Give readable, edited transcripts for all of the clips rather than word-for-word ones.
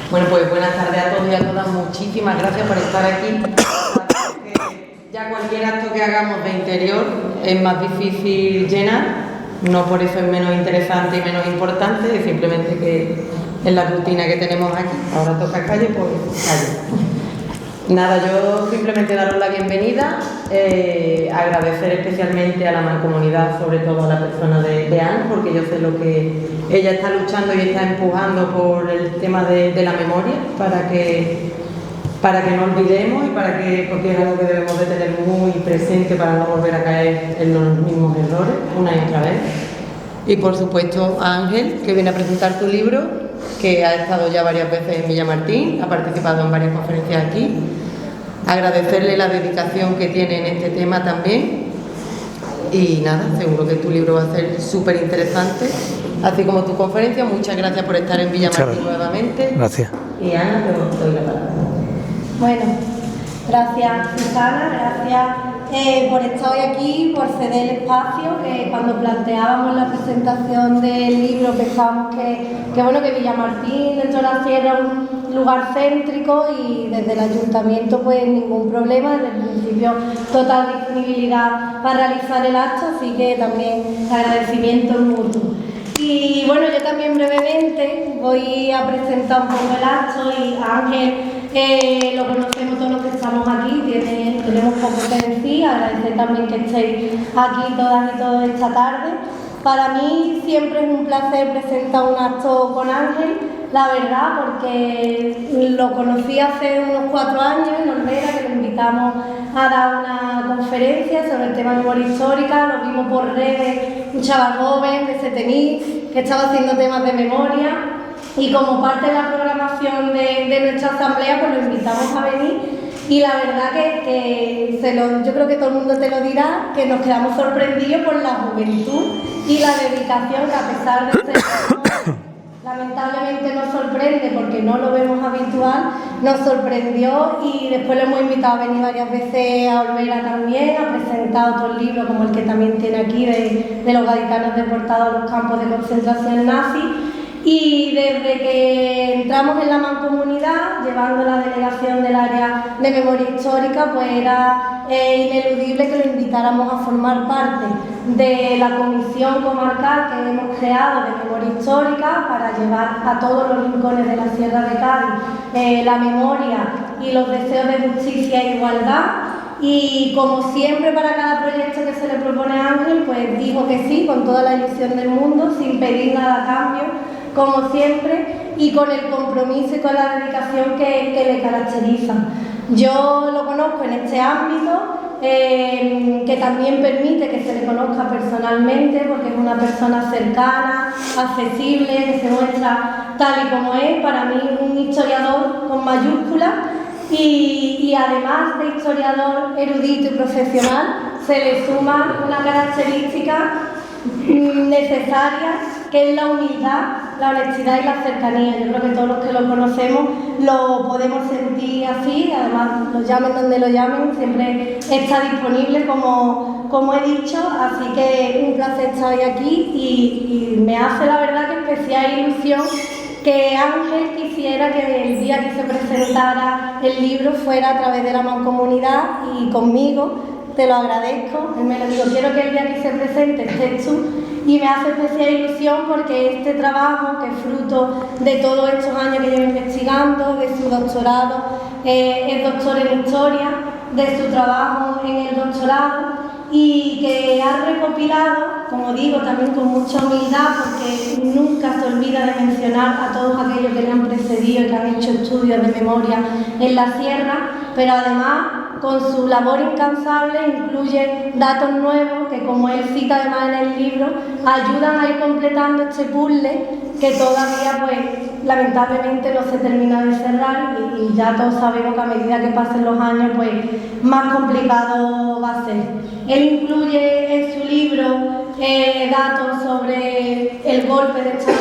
Bueno, pues buenas tardes a todos y a todas. Muchísimas gracias por estar aquí. Ya cualquier acto que hagamos de interior es más difícil llenar, no por eso es menos interesante y menos importante, es simplemente que es la rutina que tenemos aquí. Ahora toca calle, pues calle. Nada, yo simplemente daros la bienvenida, agradecer especialmente a la mancomunidad, sobre todo a la persona de Anne, porque yo sé lo que ella está luchando y está empujando por el tema de la memoria, para que no olvidemos y porque es algo que debemos de tener muy presente para no volver a caer en los mismos errores una y otra vez. Y por supuesto a Ángel, que viene a presentar tu libro, que ha estado ya varias veces en Villamartín, ha participado en varias conferencias aquí. Agradecerle la dedicación que tiene en este tema también. Y nada, seguro que tu libro va a ser súper interesante, así como tu conferencia. Muchas gracias por estar en Villamartín nuevamente. Gracias. Y Ana, te doy la palabra. Bueno, gracias Susana, gracias por estar hoy aquí, por ceder el espacio, que cuando planteábamos la presentación del libro pensamos que Villamartín dentro de la sierra es un lugar céntrico y desde el ayuntamiento pues ningún problema, desde el principio total disponibilidad para realizar el acto, así que también agradecimiento mutuo. Y bueno, yo también brevemente voy a presentar un poco el acto y a Ángel lo conocemos todos los que estamos aquí, tenemos poco que decir, agradecer también que estéis aquí todas y todos esta tarde. Para mí siempre es un placer presentar un acto con Ángel, la verdad, porque lo conocí hace unos 4 años en Olvera, que lo invitamos a dar una conferencia sobre el tema de memoria histórica, lo vimos por redes, un chaval joven de Setenís que estaba haciendo temas de memoria. Y como parte de la programación de nuestra asamblea, pues lo invitamos a venir y la verdad que yo creo que todo el mundo te lo dirá, que nos quedamos sorprendidos por la juventud y la dedicación que a pesar de ser lamentablemente nos sorprende porque no lo vemos habitual, nos sorprendió y después lo hemos invitado a venir varias veces a Olvera también, a presentar otros libros como el que también tiene aquí de los gaditanos deportados a los campos de concentración nazi. Y desde que entramos en la mancomunidad, llevando la delegación del área de memoria histórica, pues era ineludible que lo invitáramos a formar parte de la comisión comarcal que hemos creado de memoria histórica para llevar a todos los rincones de la Sierra de Cádiz la memoria y los deseos de justicia e igualdad. Y como siempre para cada proyecto que se le propone a Ángel, pues dijo que sí, con toda la ilusión del mundo, sin pedir nada a cambio, como siempre, y con el compromiso y con la dedicación que le caracteriza. Yo lo conozco en este ámbito, que también permite que se le conozca personalmente, porque es una persona cercana, accesible, que se muestra tal y como es. Para mí un historiador con mayúsculas y además de historiador erudito y profesional, se le suma una característica necesaria, que es la humildad, la honestidad y la cercanía. Yo creo que todos los que lo conocemos lo podemos sentir así, además lo llamen donde lo llamen, siempre está disponible como he dicho, así que un placer estar hoy aquí y me hace la verdad que especial ilusión que Ángel quisiera que el día que se presentara el libro fuera a través de la mancomunidad y conmigo. Te lo agradezco, él me lo dijo, quiero que el día que se presente estés tú y me hace especial ilusión porque este trabajo, que es fruto de todos estos años que llevo investigando, de su doctorado, es doctor en historia, de su trabajo en el doctorado y que ha recopilado, como digo, también con mucha humildad porque nunca se olvida de mencionar a todos aquellos que le han precedido y que han hecho estudios de memoria en la sierra, pero además con su labor incansable incluye datos nuevos que, como él cita además en el libro, ayudan a ir completando este puzzle que todavía pues lamentablemente no se termina de cerrar y ya todos sabemos que a medida que pasen los años pues más complicado va a ser. Él incluye en su libro datos sobre el golpe de Estado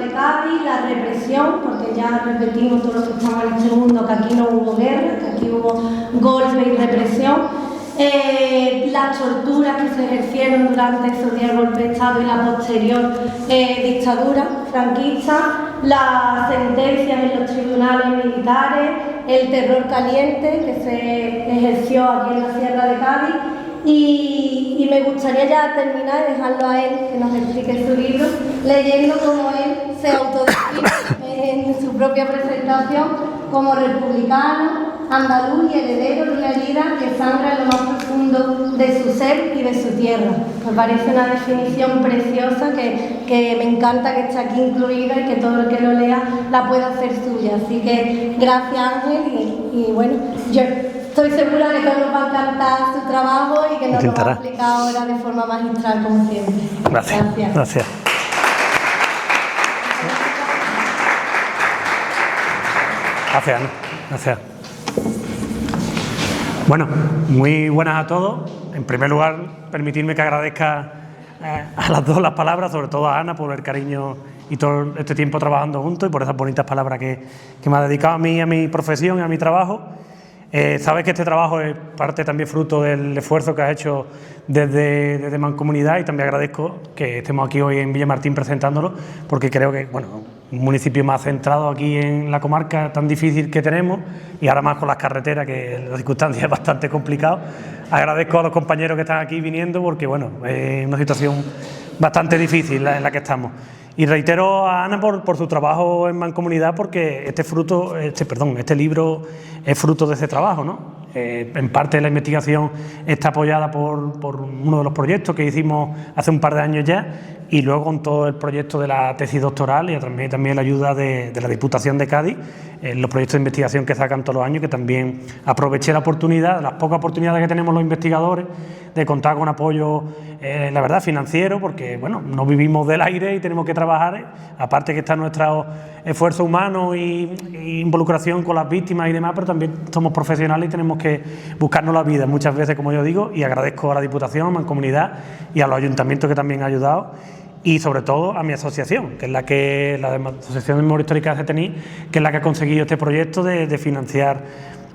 de Cádiz, la represión, porque ya repetimos todos los que estamos en este mundo que aquí no hubo guerra, que aquí hubo golpe y represión. Las torturas que se ejercieron durante esos días del golpe de Estado y la posterior dictadura franquista, las sentencias en los tribunales militares, el terror caliente que se ejerció aquí en la Sierra de Cádiz. Y me gustaría ya terminar y dejarlo a él que nos explique su libro, leyendo cómo él se autodefine en su propia presentación como republicano, andaluz y heredero de una vida que sangra en lo más profundo de su ser y de su tierra. Me parece una definición preciosa que me encanta que esté aquí incluida y que todo el que lo lea la pueda hacer suya. Así que gracias, Ángel, y bueno, yo estoy segura que todos nos va a encantar su trabajo y que nos lo va a explicar ahora de forma magistral, como siempre. Gracias. Gracias. Gracias, Ana. Gracias. Bueno, muy buenas a todos. En primer lugar, permitirme que agradezca a las dos las palabras, sobre todo a Ana, por el cariño y todo este tiempo trabajando juntos y por esas bonitas palabras que me ha dedicado a mí, a mi profesión y a mi trabajo. Sabes que este trabajo es parte también fruto del esfuerzo que has hecho desde Mancomunidad, y también agradezco que estemos aquí hoy en Villamartín presentándolo, porque creo que, bueno, un municipio más centrado aquí en la comarca tan difícil que tenemos, y ahora más con las carreteras, que la circunstancia es bastante complicado. Agradezco a los compañeros que están aquí viniendo, porque bueno, es una situación bastante difícil en la que estamos. Y reitero a Ana por su trabajo en Mancomunidad, porque este libro es fruto de ese trabajo, ¿no? En parte la investigación está apoyada por uno de los proyectos que hicimos hace un par de años ya, y luego con todo el proyecto de la tesis doctoral y también la ayuda de la Diputación de Cádiz, los proyectos de investigación que sacan todos los años, que también aproveché la oportunidad, las pocas oportunidades que tenemos los investigadores, de contar con apoyo, la verdad, financiero, porque bueno, no vivimos del aire y tenemos que trabajar, aparte que está nuestro esfuerzo humano y involucración con las víctimas y demás, pero también somos profesionales y tenemos que buscarnos la vida muchas veces, como yo digo, y agradezco a la Diputación, a Mancomunidad y a los ayuntamientos que también han ayudado, y sobre todo a mi asociación, que es la Asociación de Memoria Histórica de CETENI, que es la que ha conseguido este proyecto de financiar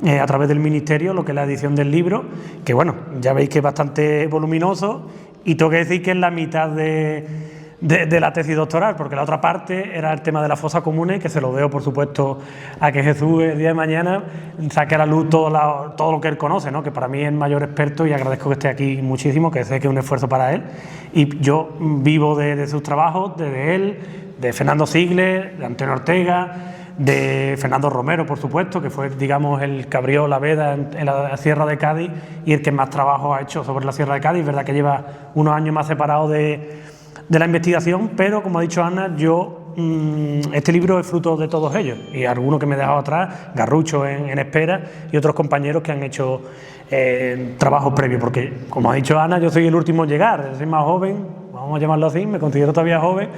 a través del Ministerio lo que es la edición del libro, que bueno, ya veis que es bastante voluminoso, y tengo que decir que es la mitad de la tesis doctoral, porque la otra parte era el tema de las fosas comunes, que se lo debo, por supuesto, a que Jesús el día de mañana saque a la luz todo lo que él conoce, ¿no? Que para mí es el mayor experto, y agradezco que esté aquí muchísimo, que sé que es un esfuerzo para él, y yo vivo de sus trabajos, de él, de Fernando Sigler, de Antonio Ortega, de Fernando Romero, por supuesto, que fue, digamos, el que abrió la veda en la Sierra de Cádiz y el que más trabajo ha hecho sobre la Sierra de Cádiz. Es verdad que lleva unos años más separado de la investigación, pero como ha dicho Ana, este libro es fruto de todos ellos, y algunos que me he dejado atrás, Garrucho en espera, y otros compañeros que han hecho trabajos previos, porque como ha dicho Ana, yo soy el último en llegar, soy más joven, vamos a llamarlo así, me considero todavía joven,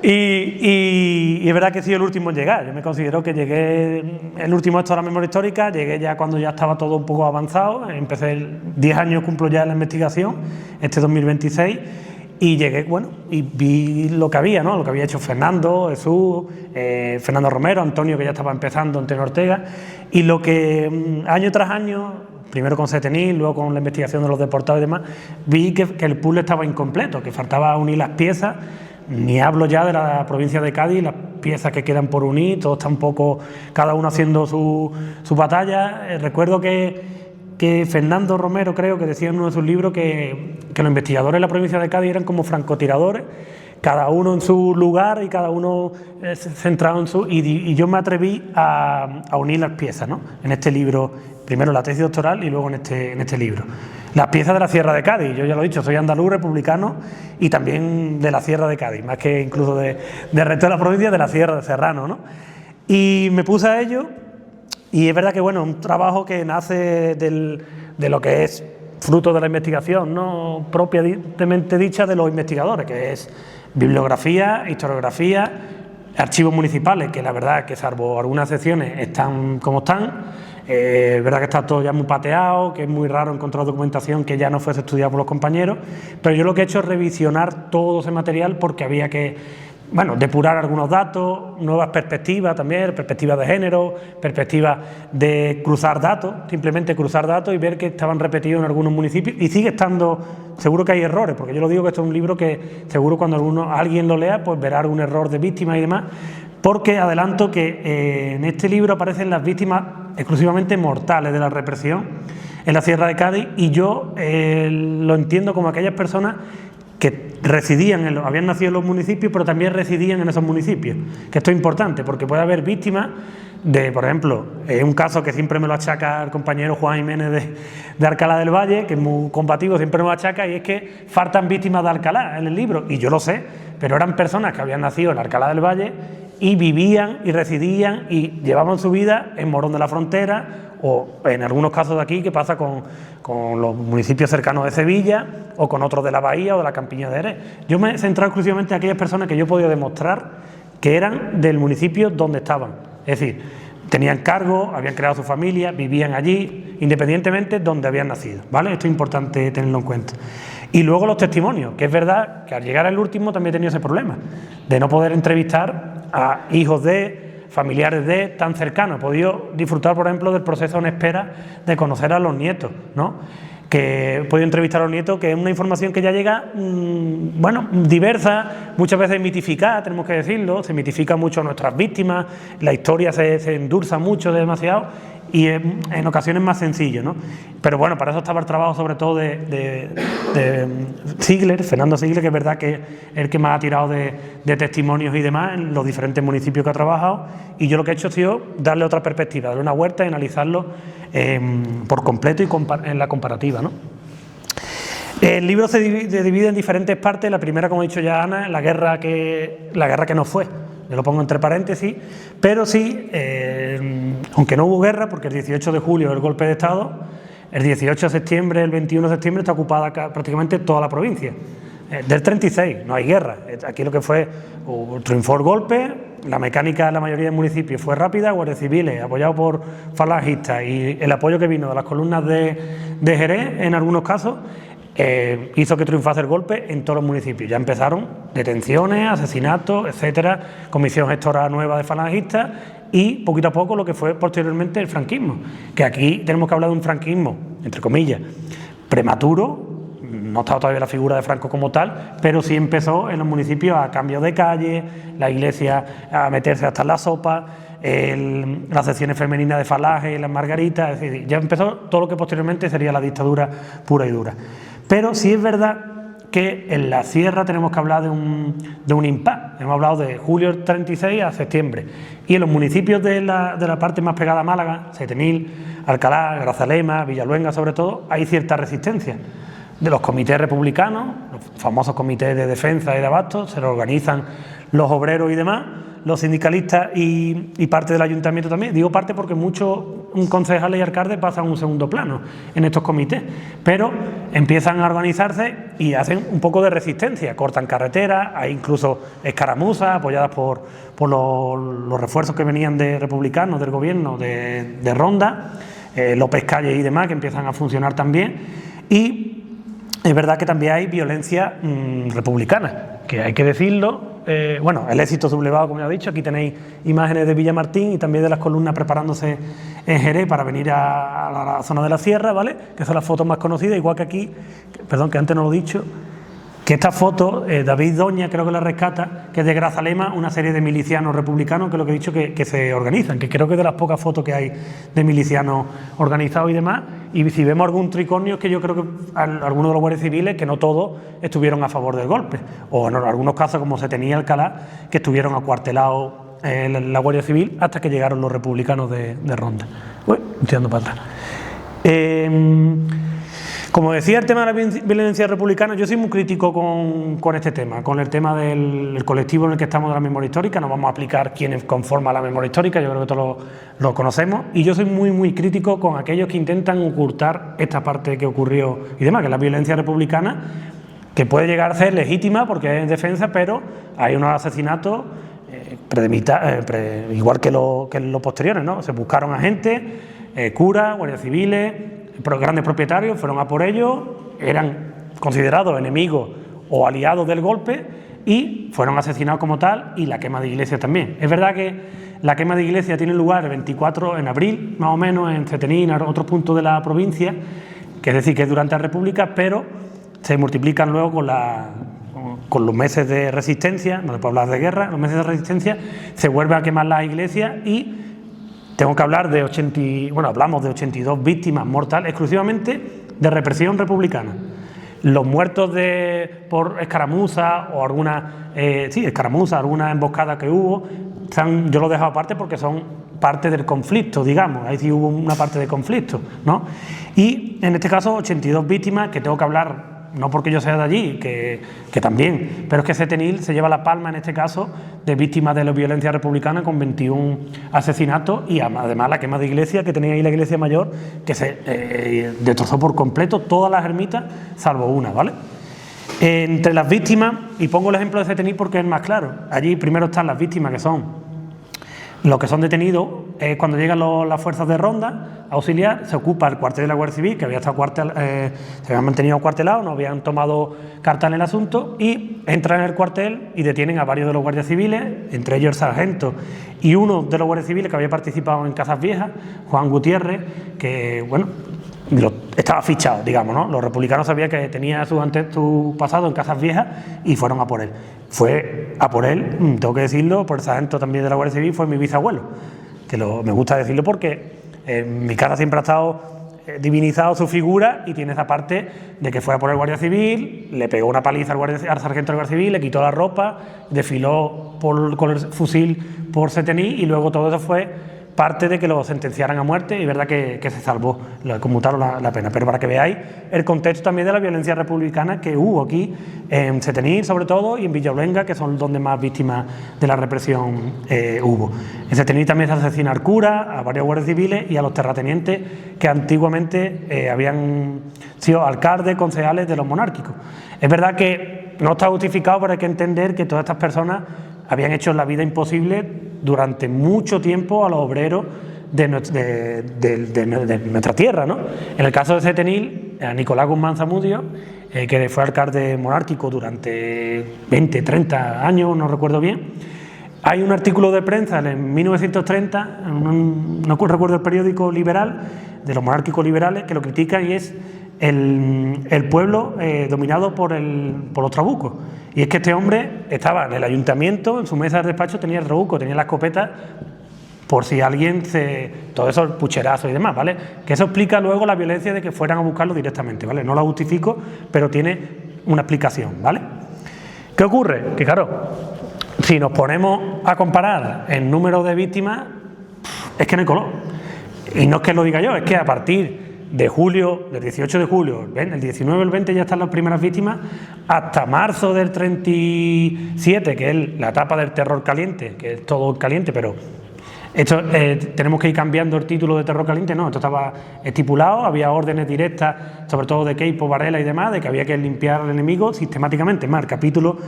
y es verdad que he sido el último en llegar. Yo me considero que llegué el último esto a la memoria histórica, llegué ya cuando ya estaba todo un poco avanzado, empecé 10 años, cumplo ya en la investigación, este 2026, y llegué, bueno, y vi lo que había, ¿no? Lo que había hecho Fernando, Jesús, Fernando Romero, Antonio, que ya estaba empezando, Antonio Ortega, y lo que año tras año, primero con CETENI, luego con la investigación de los deportados y demás, vi que el puzzle estaba incompleto, que faltaba unir las piezas. Ni hablo ya de la provincia de Cádiz, las piezas que quedan por unir, todo está un poco, cada uno haciendo su batalla. Recuerdo que Fernando Romero, creo que decía en uno de sus libros que los investigadores de la provincia de Cádiz eran como francotiradores, cada uno en su lugar y cada uno centrado en su... Y yo me atreví a unir las piezas, ¿no? En este libro, primero la tesis doctoral y luego en este libro. Las piezas de la Sierra de Cádiz, yo ya lo he dicho, soy andaluz, republicano, y también de la Sierra de Cádiz, más que incluso del resto de la provincia, de la Sierra de Serrano, ¿no? Y me puse a ello, y es verdad que, bueno, un trabajo que nace de lo que es fruto de la investigación, no propiamente dicha de los investigadores, que es bibliografía, historiografía, archivos municipales, que la verdad que salvo algunas secciones están como están. Es verdad que está todo ya muy pateado, que es muy raro encontrar documentación que ya no fuese estudiada por los compañeros, pero yo lo que he hecho es revisionar todo ese material, porque había que, bueno, depurar algunos datos, nuevas perspectivas también, perspectivas de género, perspectivas de cruzar datos, simplemente cruzar datos y ver que estaban repetidos en algunos municipios, y sigue estando, seguro que hay errores, porque yo lo digo que esto es un libro que seguro cuando alguien lo lea pues verá algún error de víctimas y demás, porque adelanto que en este libro aparecen las víctimas exclusivamente mortales de la represión en la Sierra de Cádiz, y yo lo entiendo como aquellas personas que residían, habían nacido en los municipios, pero también residían en esos municipios, que esto es importante, porque puede haber víctimas de, por ejemplo, un caso que siempre me lo achaca el compañero Juan Jiménez de Alcalá del Valle, que es muy combativo, siempre me lo achaca, y es que faltan víctimas de Alcalá en el libro, y yo lo sé, pero eran personas que habían nacido en Alcalá del Valle y vivían y residían y llevaban su vida en Morón de la Frontera, o en algunos casos de aquí que pasa con los municipios cercanos de Sevilla o con otros de la Bahía o de la Campiña de Jerez. Yo me he centrado exclusivamente en aquellas personas que yo he podido demostrar que eran del municipio donde estaban, es decir, tenían cargo, habían creado su familia, vivían allí, independientemente de donde habían nacido, ¿vale? Esto es importante tenerlo en cuenta. Y luego los testimonios, que es verdad que al llegar al último también he tenido ese problema de no poder entrevistar a hijos de, familiares de, tan cercanos. He podido disfrutar, por ejemplo, del proceso en espera de conocer a los nietos, ¿no? Que he podido entrevistar a los nietos, que es una información que ya llega, bueno, diversa, muchas veces mitificada, tenemos que decirlo, se mitifica mucho a nuestras víctimas, la historia se endulza mucho, demasiado, y en ocasiones más sencillo, ¿no? Pero bueno, para eso estaba el trabajo sobre todo de Ziegler, Fernando Ziegler, que es verdad que es el que más ha tirado de testimonios y demás en los diferentes municipios que ha trabajado, y yo lo que he hecho ha sido darle otra perspectiva, darle una vuelta y analizarlo por completo y en la comparativa, ¿no? El libro se divide en diferentes partes. La primera, como ha dicho ya Ana, la guerra que no fue. Yo lo pongo entre paréntesis, pero sí, aunque no hubo guerra, porque el 18 de julio el golpe de Estado, el 18 de septiembre, el 21 de septiembre está ocupada prácticamente toda la provincia. Del 36 no hay guerra. Aquí lo que fue, triunfó el golpe, la mecánica de la mayoría de municipios fue rápida, guardias civiles apoyados por falangistas y el apoyo que vino de las columnas de Jerez en algunos casos, hizo que triunfase el golpe en todos los municipios. Ya empezaron detenciones, asesinatos, etcétera, comisión gestora nueva de falangistas y poquito a poco lo que fue posteriormente el franquismo, que aquí tenemos que hablar de un franquismo, entre comillas, prematuro. No estaba todavía la figura de Franco como tal, pero sí empezó en los municipios a cambio de calle, la iglesia a meterse hasta en la sopa, las secciones femeninas de Falange, las margaritas, es decir, ya empezó todo lo que posteriormente sería la dictadura pura y dura. Pero sí es verdad que en la sierra tenemos que hablar de un impasse. Hemos hablado de julio del 36 a septiembre. Y en los municipios de la parte más pegada a Málaga, Setenil, Alcalá, Grazalema, Villaluenga sobre todo, hay cierta resistencia. De los comités republicanos, los famosos comités de defensa y de abasto, se lo organizan los obreros y demás, los sindicalistas y parte del ayuntamiento también. Digo parte porque muchos concejales y alcaldes pasan a un segundo plano en estos comités, pero empiezan a organizarse y hacen un poco de resistencia, cortan carreteras, hay incluso escaramuzas apoyadas por los refuerzos que venían de republicanos, del gobierno, de Ronda, López Calles y demás, que empiezan a funcionar también. Y es verdad que también hay violencia republicana, que hay que decirlo. Bueno, el éxito sublevado, como ya he dicho, aquí tenéis imágenes de Villamartín y también de las columnas preparándose en Jerez para venir a la zona de la sierra, ¿vale? Que son las fotos más conocidas, igual que aquí, perdón, que antes no lo he dicho, que esta foto, David Doña creo que la rescata, que es de Grazalema, una serie de milicianos republicanos, que es lo que he dicho, que se organizan, que creo que es de las pocas fotos que hay de milicianos organizados y demás. Y si vemos algún tricornio, es que yo creo que algunos de los guardias civiles, que no todos estuvieron a favor del golpe, o en algunos casos, como se tenía Alcalá, que estuvieron acuartelados en la Guardia Civil hasta que llegaron los republicanos de Ronda. Uy, tirando para atrás. Como decía, el tema de la violencia republicana, yo soy muy crítico con este tema, con el tema del colectivo en el que estamos de la memoria histórica. No vamos a aplicar quiénes conforman la memoria histórica, yo creo que todos lo conocemos, y yo soy muy crítico con aquellos que intentan ocultar esta parte que ocurrió y demás, que es la violencia republicana, que puede llegar a ser legítima porque es en defensa, pero hay unos asesinatos igual que los posteriores, ¿no? Se buscaron a gente, curas, guardias civiles, grandes propietarios, fueron a por ellos, eran considerados enemigos o aliados del golpe y fueron asesinados como tal, y la quema de iglesias también. Es verdad que la quema de iglesias tiene lugar el 24 en abril, más o menos, en Cetenín, en otros puntos de la provincia, que es decir, que es durante la República, pero se multiplican luego con los meses de resistencia, no se puede hablar de guerra, los meses de resistencia, se vuelve a quemar las iglesias y tengo que hablar de hablamos de 82 víctimas mortales exclusivamente de represión republicana. Los muertos por escaramuza o alguna emboscada que hubo, yo lo dejo aparte porque son parte del conflicto, digamos, ahí sí hubo una parte de conflicto, ¿no? Y en este caso 82 víctimas que tengo que hablar, no porque yo sea de allí, que también, pero es que Setenil se lleva la palma en este caso de víctimas de la violencia republicana con 21 asesinatos y además la quema de iglesia que tenía ahí la iglesia mayor que se destrozó por completo todas las ermitas salvo una, ¿vale? Entre las víctimas, y pongo el ejemplo de Setenil porque es más claro, allí primero están las víctimas que son los que son detenidos, cuando llegan las fuerzas de ronda auxiliar, se ocupa el cuartel de la Guardia Civil, que había estado se habían mantenido acuartelados, no habían tomado carta en el asunto, y entran en el cuartel y detienen a varios de los guardias civiles, entre ellos el sargento y uno de los guardias civiles que había participado en Casas Viejas, Juan Gutiérrez, que, bueno, estaba fichado, digamos, ¿no? Los republicanos sabían que tenía su pasado en Casas Viejas y fueron a por él. Fue a por él, tengo que decirlo, por el sargento también de la Guardia Civil, fue mi bisabuelo, que me gusta decirlo porque en mi casa siempre ha estado divinizado su figura y tiene esa parte de que fue a por el Guardia Civil, le pegó una paliza al sargento del Guardia Civil, le quitó la ropa, desfiló con el fusil por Setení y luego todo eso fue parte de que lo sentenciaran a muerte y verdad que se salvó, le conmutaron la pena. Pero para que veáis el contexto también de la violencia republicana que hubo aquí en Setení sobre todo y en Villaluenga, que son donde más víctimas de la represión hubo. En Setení también se asesina al cura, a varios guardias civiles y a los terratenientes que antiguamente habían sido alcaldes, concejales de los monárquicos. Es verdad que no está justificado, pero hay que entender que todas estas personas habían hecho la vida imposible durante mucho tiempo a los obreros de nuestra tierra, ¿no? En el caso de Setenil, a Nicolás Guzmán Zamudio, que fue alcalde monárquico durante 20, 30 años, no recuerdo bien, hay un artículo de prensa en 1930, no recuerdo el periódico liberal, de los monárquicos liberales, que lo critican y es el pueblo dominado por los trabucos. Y es que este hombre estaba en el ayuntamiento, en su mesa de despacho tenía el trabuco, tenía la escopeta, por si alguien todo eso, el pucherazo y demás, ¿vale? Que eso explica luego la violencia de que fueran a buscarlo directamente, ¿vale? No la justifico, pero tiene una explicación, ¿vale? ¿Qué ocurre? Que claro, si nos ponemos a comparar el número de víctimas, es que no hay color. Y no es que lo diga yo, es que a partir de julio, del 18 de julio, el 19 el 20 ya están las primeras víctimas, hasta marzo del 37, que es la etapa del terror caliente, que es todo caliente, pero esto tenemos que ir cambiando el título de terror caliente, no, esto estaba estipulado, había órdenes directas, sobre todo de Queipo, Varela y demás, de que había que limpiar al enemigo sistemáticamente. Más, uno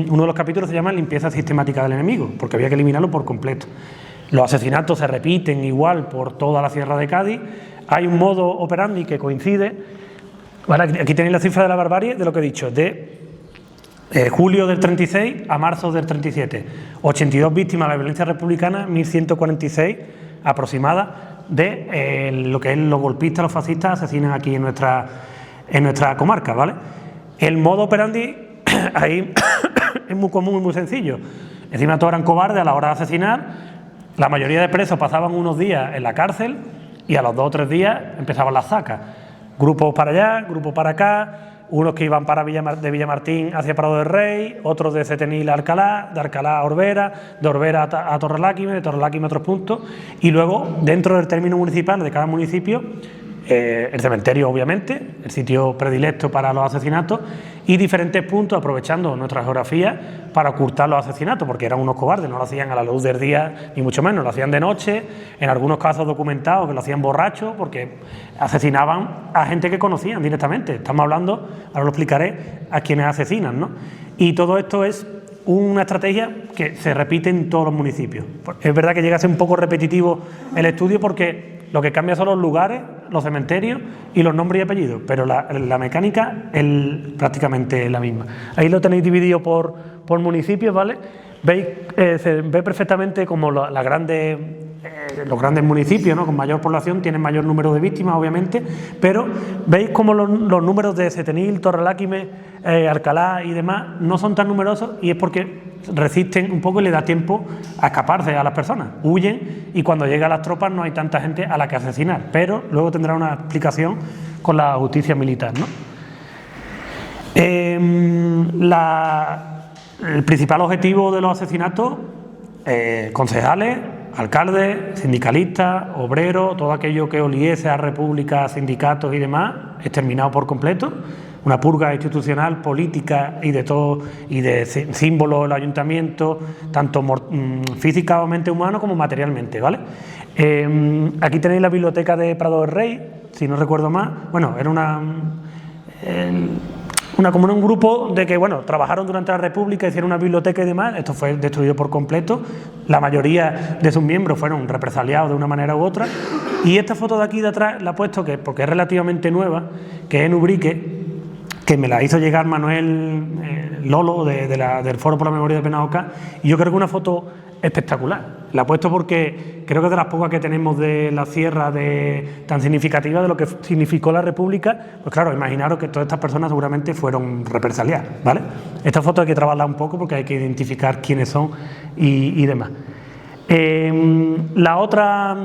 de los capítulos se llama limpieza sistemática del enemigo, porque había que eliminarlo por completo. Los asesinatos se repiten igual por toda la Sierra de Cádiz. Hay un modo operandi que coincide. Vale, aquí tenéis la cifra de la barbarie de lo que he dicho, de julio del 36 a marzo del 37. 82 víctimas de la violencia republicana, 1.146 aproximadas de lo que es los golpistas, los fascistas asesinan aquí en nuestra comarca, ¿vale? El modo operandi ahí es muy común y muy sencillo. Encima todos eran cobardes a la hora de asesinar. La mayoría de presos pasaban unos días en la cárcel y a los 2 o 3 días empezaban las zacas. Grupos para allá, grupos para acá, unos que iban de Villamartín hacia Prado del Rey, otros de Setenil a Alcalá, de Alcalá a Orbera, de Orbera a Torreláquime, de Torreláquime a otros puntos, y luego, dentro del término municipal de cada municipio, el cementerio, obviamente, el sitio predilecto para los asesinatos, y diferentes puntos, aprovechando nuestra geografía, para ocultar los asesinatos, porque eran unos cobardes, no lo hacían a la luz del día, ni mucho menos, lo hacían de noche, en algunos casos documentados que lo hacían borrachos, porque asesinaban a gente que conocían directamente. Estamos hablando, ahora lo explicaré, a quienes asesinan, ¿no? Y todo esto es una estrategia que se repite en todos los municipios. Es verdad que llega a ser un poco repetitivo el estudio porque lo que cambia son los lugares, los cementerios y los nombres y apellidos, pero la mecánica es prácticamente la misma. Ahí lo tenéis dividido por municipios, ¿vale? Veis, se ve perfectamente como las grandes los grandes municipios, ¿no?, con mayor población tienen mayor número de víctimas, obviamente, pero veis como los números de Setenil, Torreláquime, Alcalá y demás no son tan numerosos, y es porque resisten un poco y le da tiempo a escaparse a las personas, huyen, y cuando llegan las tropas no hay tanta gente a la que asesinar, pero luego tendrá una explicación con la justicia militar, ¿no? El principal objetivo de los asesinatos, concejales, alcaldes, sindicalistas, obreros, todo aquello que oliese a repúblicas, sindicatos y demás, exterminado por completo. Una purga institucional, política y de todo, y de símbolos del ayuntamiento, tanto físicamente humano como materialmente, ¿vale? Aquí tenéis la biblioteca de Prado del Rey, si no recuerdo mal. Bueno, era como un grupo de que, bueno, trabajaron durante la República, hicieron una biblioteca y demás. Esto fue destruido por completo. La mayoría de sus miembros fueron represaliados de una manera u otra. Y esta foto de aquí de atrás la he puesto porque es relativamente nueva, que es en Ubrique, que me la hizo llegar Manuel Lolo del Foro por la Memoria de Penaoca, y yo creo que una foto espectacular. La he puesto porque creo que es de las pocas que tenemos de la sierra tan significativa de lo que significó la República. Pues claro, imaginaros que todas estas personas seguramente fueron represaliadas, ¿vale? Esta foto hay que trabajarla un poco porque hay que identificar quiénes son y demás. La otra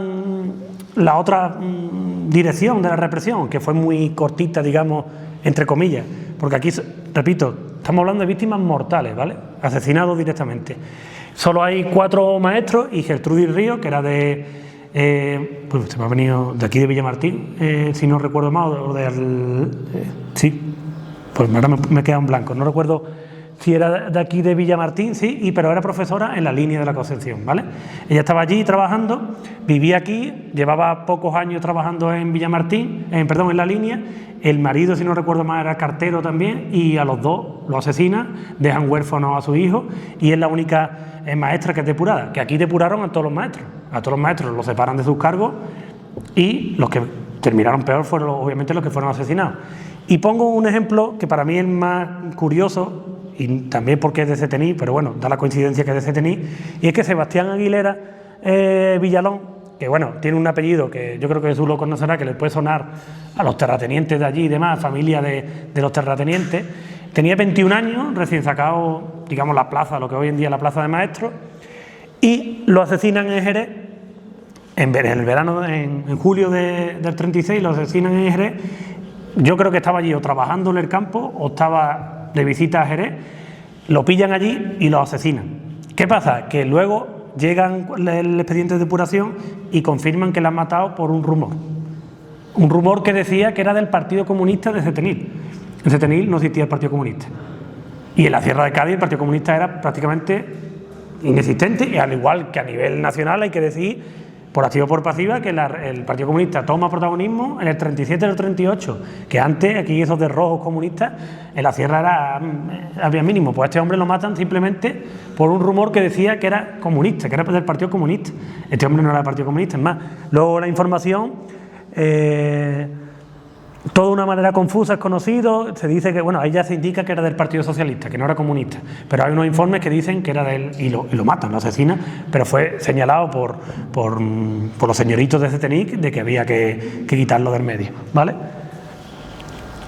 dirección de la represión, que fue muy cortita, digamos, entre comillas, porque aquí, repito, estamos hablando de víctimas mortales, ¿vale? Asesinados directamente. Solo hay 4 maestros y Gertrudis Ríos, que era pues se me ha venido de aquí de Villamartín, si no recuerdo mal, sí, pues ahora me queda en blanco, no recuerdo si era de aquí de Villamartín, sí, pero era profesora en la línea de la Concepción, ¿vale? Ella estaba allí trabajando, vivía aquí, llevaba pocos años trabajando en Villamartín, en la línea. El marido, si no recuerdo mal, era cartero también, y a los dos lo asesinan, dejan huérfanos a su hijo, y es la única maestra que es depurada, que aquí depuraron a todos los maestros. A todos los maestros los separan de sus cargos, y los que terminaron peor fueron obviamente los que fueron asesinados. Y pongo un ejemplo que para mí es más curioso, y también porque es de Setenil, pero bueno, da la coincidencia que es de Setenil, y es que Sebastián Aguilera Villalón, que bueno, tiene un apellido que yo creo que Jesús lo conocerá, que le puede sonar a los terratenientes de allí y demás, familia de los terratenientes. Tenía 21 años, recién sacado, digamos, la plaza, lo que hoy en día es la plaza de maestros, y lo asesinan en Jerez, en el verano, en julio del 36, lo asesinan en Jerez. Yo creo que estaba allí o trabajando en el campo o estaba de visita a Jerez, lo pillan allí y lo asesinan. ¿Qué pasa? Que luego llegan el expediente de depuración y confirman que la han matado por un rumor que decía que era del Partido Comunista de Setenil. En Setenil no existía el Partido Comunista, y en la Sierra de Cádiz el Partido Comunista era prácticamente inexistente, y al igual que a nivel nacional hay que decir, por activa o por pasiva, que el Partido Comunista toma protagonismo en el 37 y el 38, que antes aquí esos de rojos comunistas en la sierra había mínimo. Pues a este hombre lo matan simplemente por un rumor que decía que era comunista, que era del Partido Comunista. Este hombre no era del Partido Comunista, es más, luego la información, todo de una manera confusa, es conocido, se dice que, bueno, ahí ya se indica que era del Partido Socialista, que no era comunista, pero hay unos informes que dicen que era de él, y lo matan, lo asesinan, pero fue señalado por los señoritos de Setenil de que había que quitarlo del medio, ¿vale?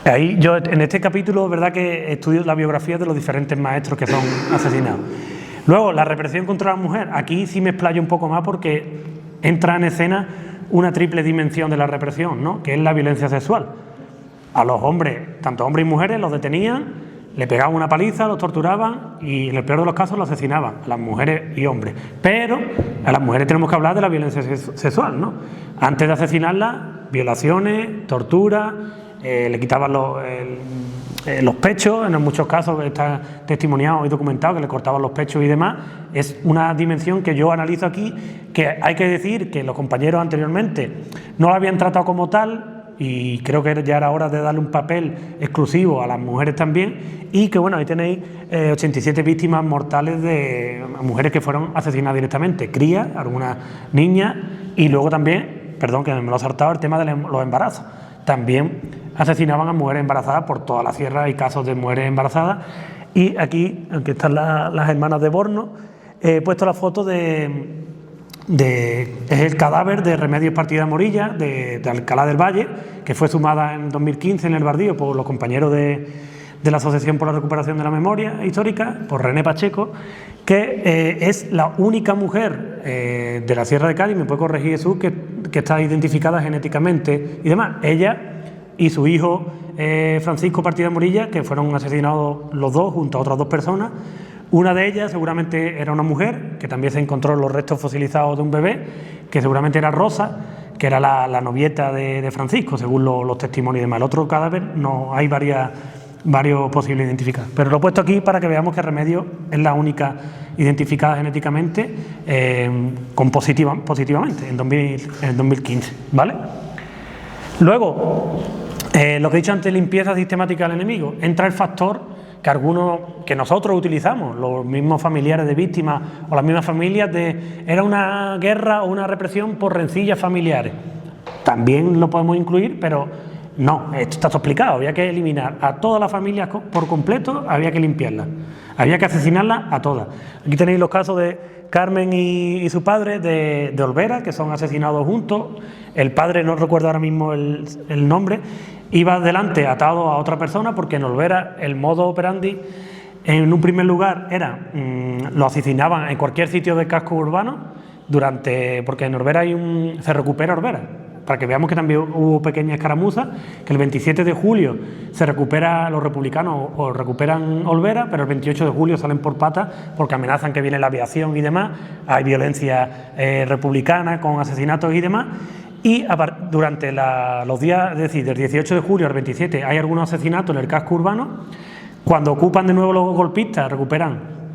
Ahí yo, en este capítulo, verdad que estudio la biografía de los diferentes maestros que son asesinados. Luego, la represión contra la mujer, aquí sí me explayo un poco más porque entra en escena una triple dimensión de la represión, ¿no?, que es la violencia sexual. A los hombres, tanto hombres y mujeres, los detenían, le pegaban una paliza, los torturaban y en el peor de los casos los asesinaban, a las mujeres y hombres. Pero a las mujeres tenemos que hablar de la violencia sexual, ¿no? Antes de asesinarlas, violaciones, tortura, le quitaban los pechos, en muchos casos está testimoniado y documentado que le cortaban los pechos y demás. Es una dimensión que yo analizo aquí, que hay que decir que los compañeros anteriormente no la habían tratado como tal, y creo que ya era hora de darle un papel exclusivo a las mujeres también, y que bueno, ahí tenéis 87 víctimas mortales de mujeres que fueron asesinadas directamente, crías, algunas niñas, y luego también, perdón que me lo he saltado, el tema de los embarazos. También asesinaban a mujeres embarazadas por toda la sierra, hay casos de mujeres embarazadas, y aquí están las hermanas de Borno, he puesto la foto de es el cadáver de Remedios Partida Morilla, de Alcalá del Valle, que fue sumada en 2015 en el Bardío por los compañeros de la Asociación por la Recuperación de la Memoria Histórica, por René Pacheco, que es la única mujer de la Sierra de Cádiz, me puede corregir Jesús, que está identificada genéticamente y demás. Ella y su hijo Francisco Partida Morilla, que fueron asesinados los dos junto a otras dos personas. Una de ellas seguramente era una mujer, que también se encontró los restos fosilizados de un bebé, que seguramente era Rosa, que era la novieta de Francisco, según los testimonios y demás. El otro cadáver no hay varios posibles identificados. Pero lo he puesto aquí para que veamos que Remedios es la única identificada genéticamente positivamente en 2015, ¿vale? Luego, lo que he dicho antes, limpieza sistemática del enemigo. Entra el factor que nosotros utilizamos, los mismos familiares de víctimas o las mismas familias, era una guerra o una represión por rencillas familiares. También lo podemos incluir, pero no, esto está todo explicado. Había que eliminar a todas las familias por completo, había que limpiarlas, había que asesinarlas a todas. Aquí tenéis los casos de Carmen y su padre de Olvera, que son asesinados juntos. El padre, no recuerdo ahora mismo el nombre, iba delante atado a otra persona, porque en Olvera el modo operandi, en un primer lugar, era lo asesinaban en cualquier sitio del casco urbano, porque en Olvera se recupera Olvera, para que veamos que también hubo pequeñas escaramuzas, que el 27 de julio se recupera, los republicanos o recuperan Olvera, pero el 28 de julio salen por patas porque amenazan que viene la aviación y demás, hay violencia republicana con asesinatos y demás. Y durante los días, es decir, del 18 de julio al 27 hay algunos asesinatos en el casco urbano. Cuando ocupan de nuevo los golpistas,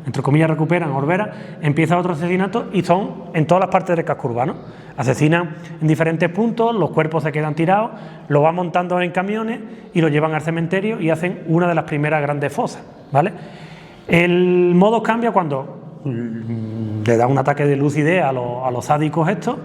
entre comillas recuperan Olvera, empieza otro asesinato y son en todas las partes del casco urbano. Asesinan en diferentes puntos, los cuerpos se quedan tirados, lo van montando en camiones y lo llevan al cementerio y hacen una de las primeras grandes fosas, ¿vale? El modo cambia cuando le da un ataque de lucidez a los sádicos estos,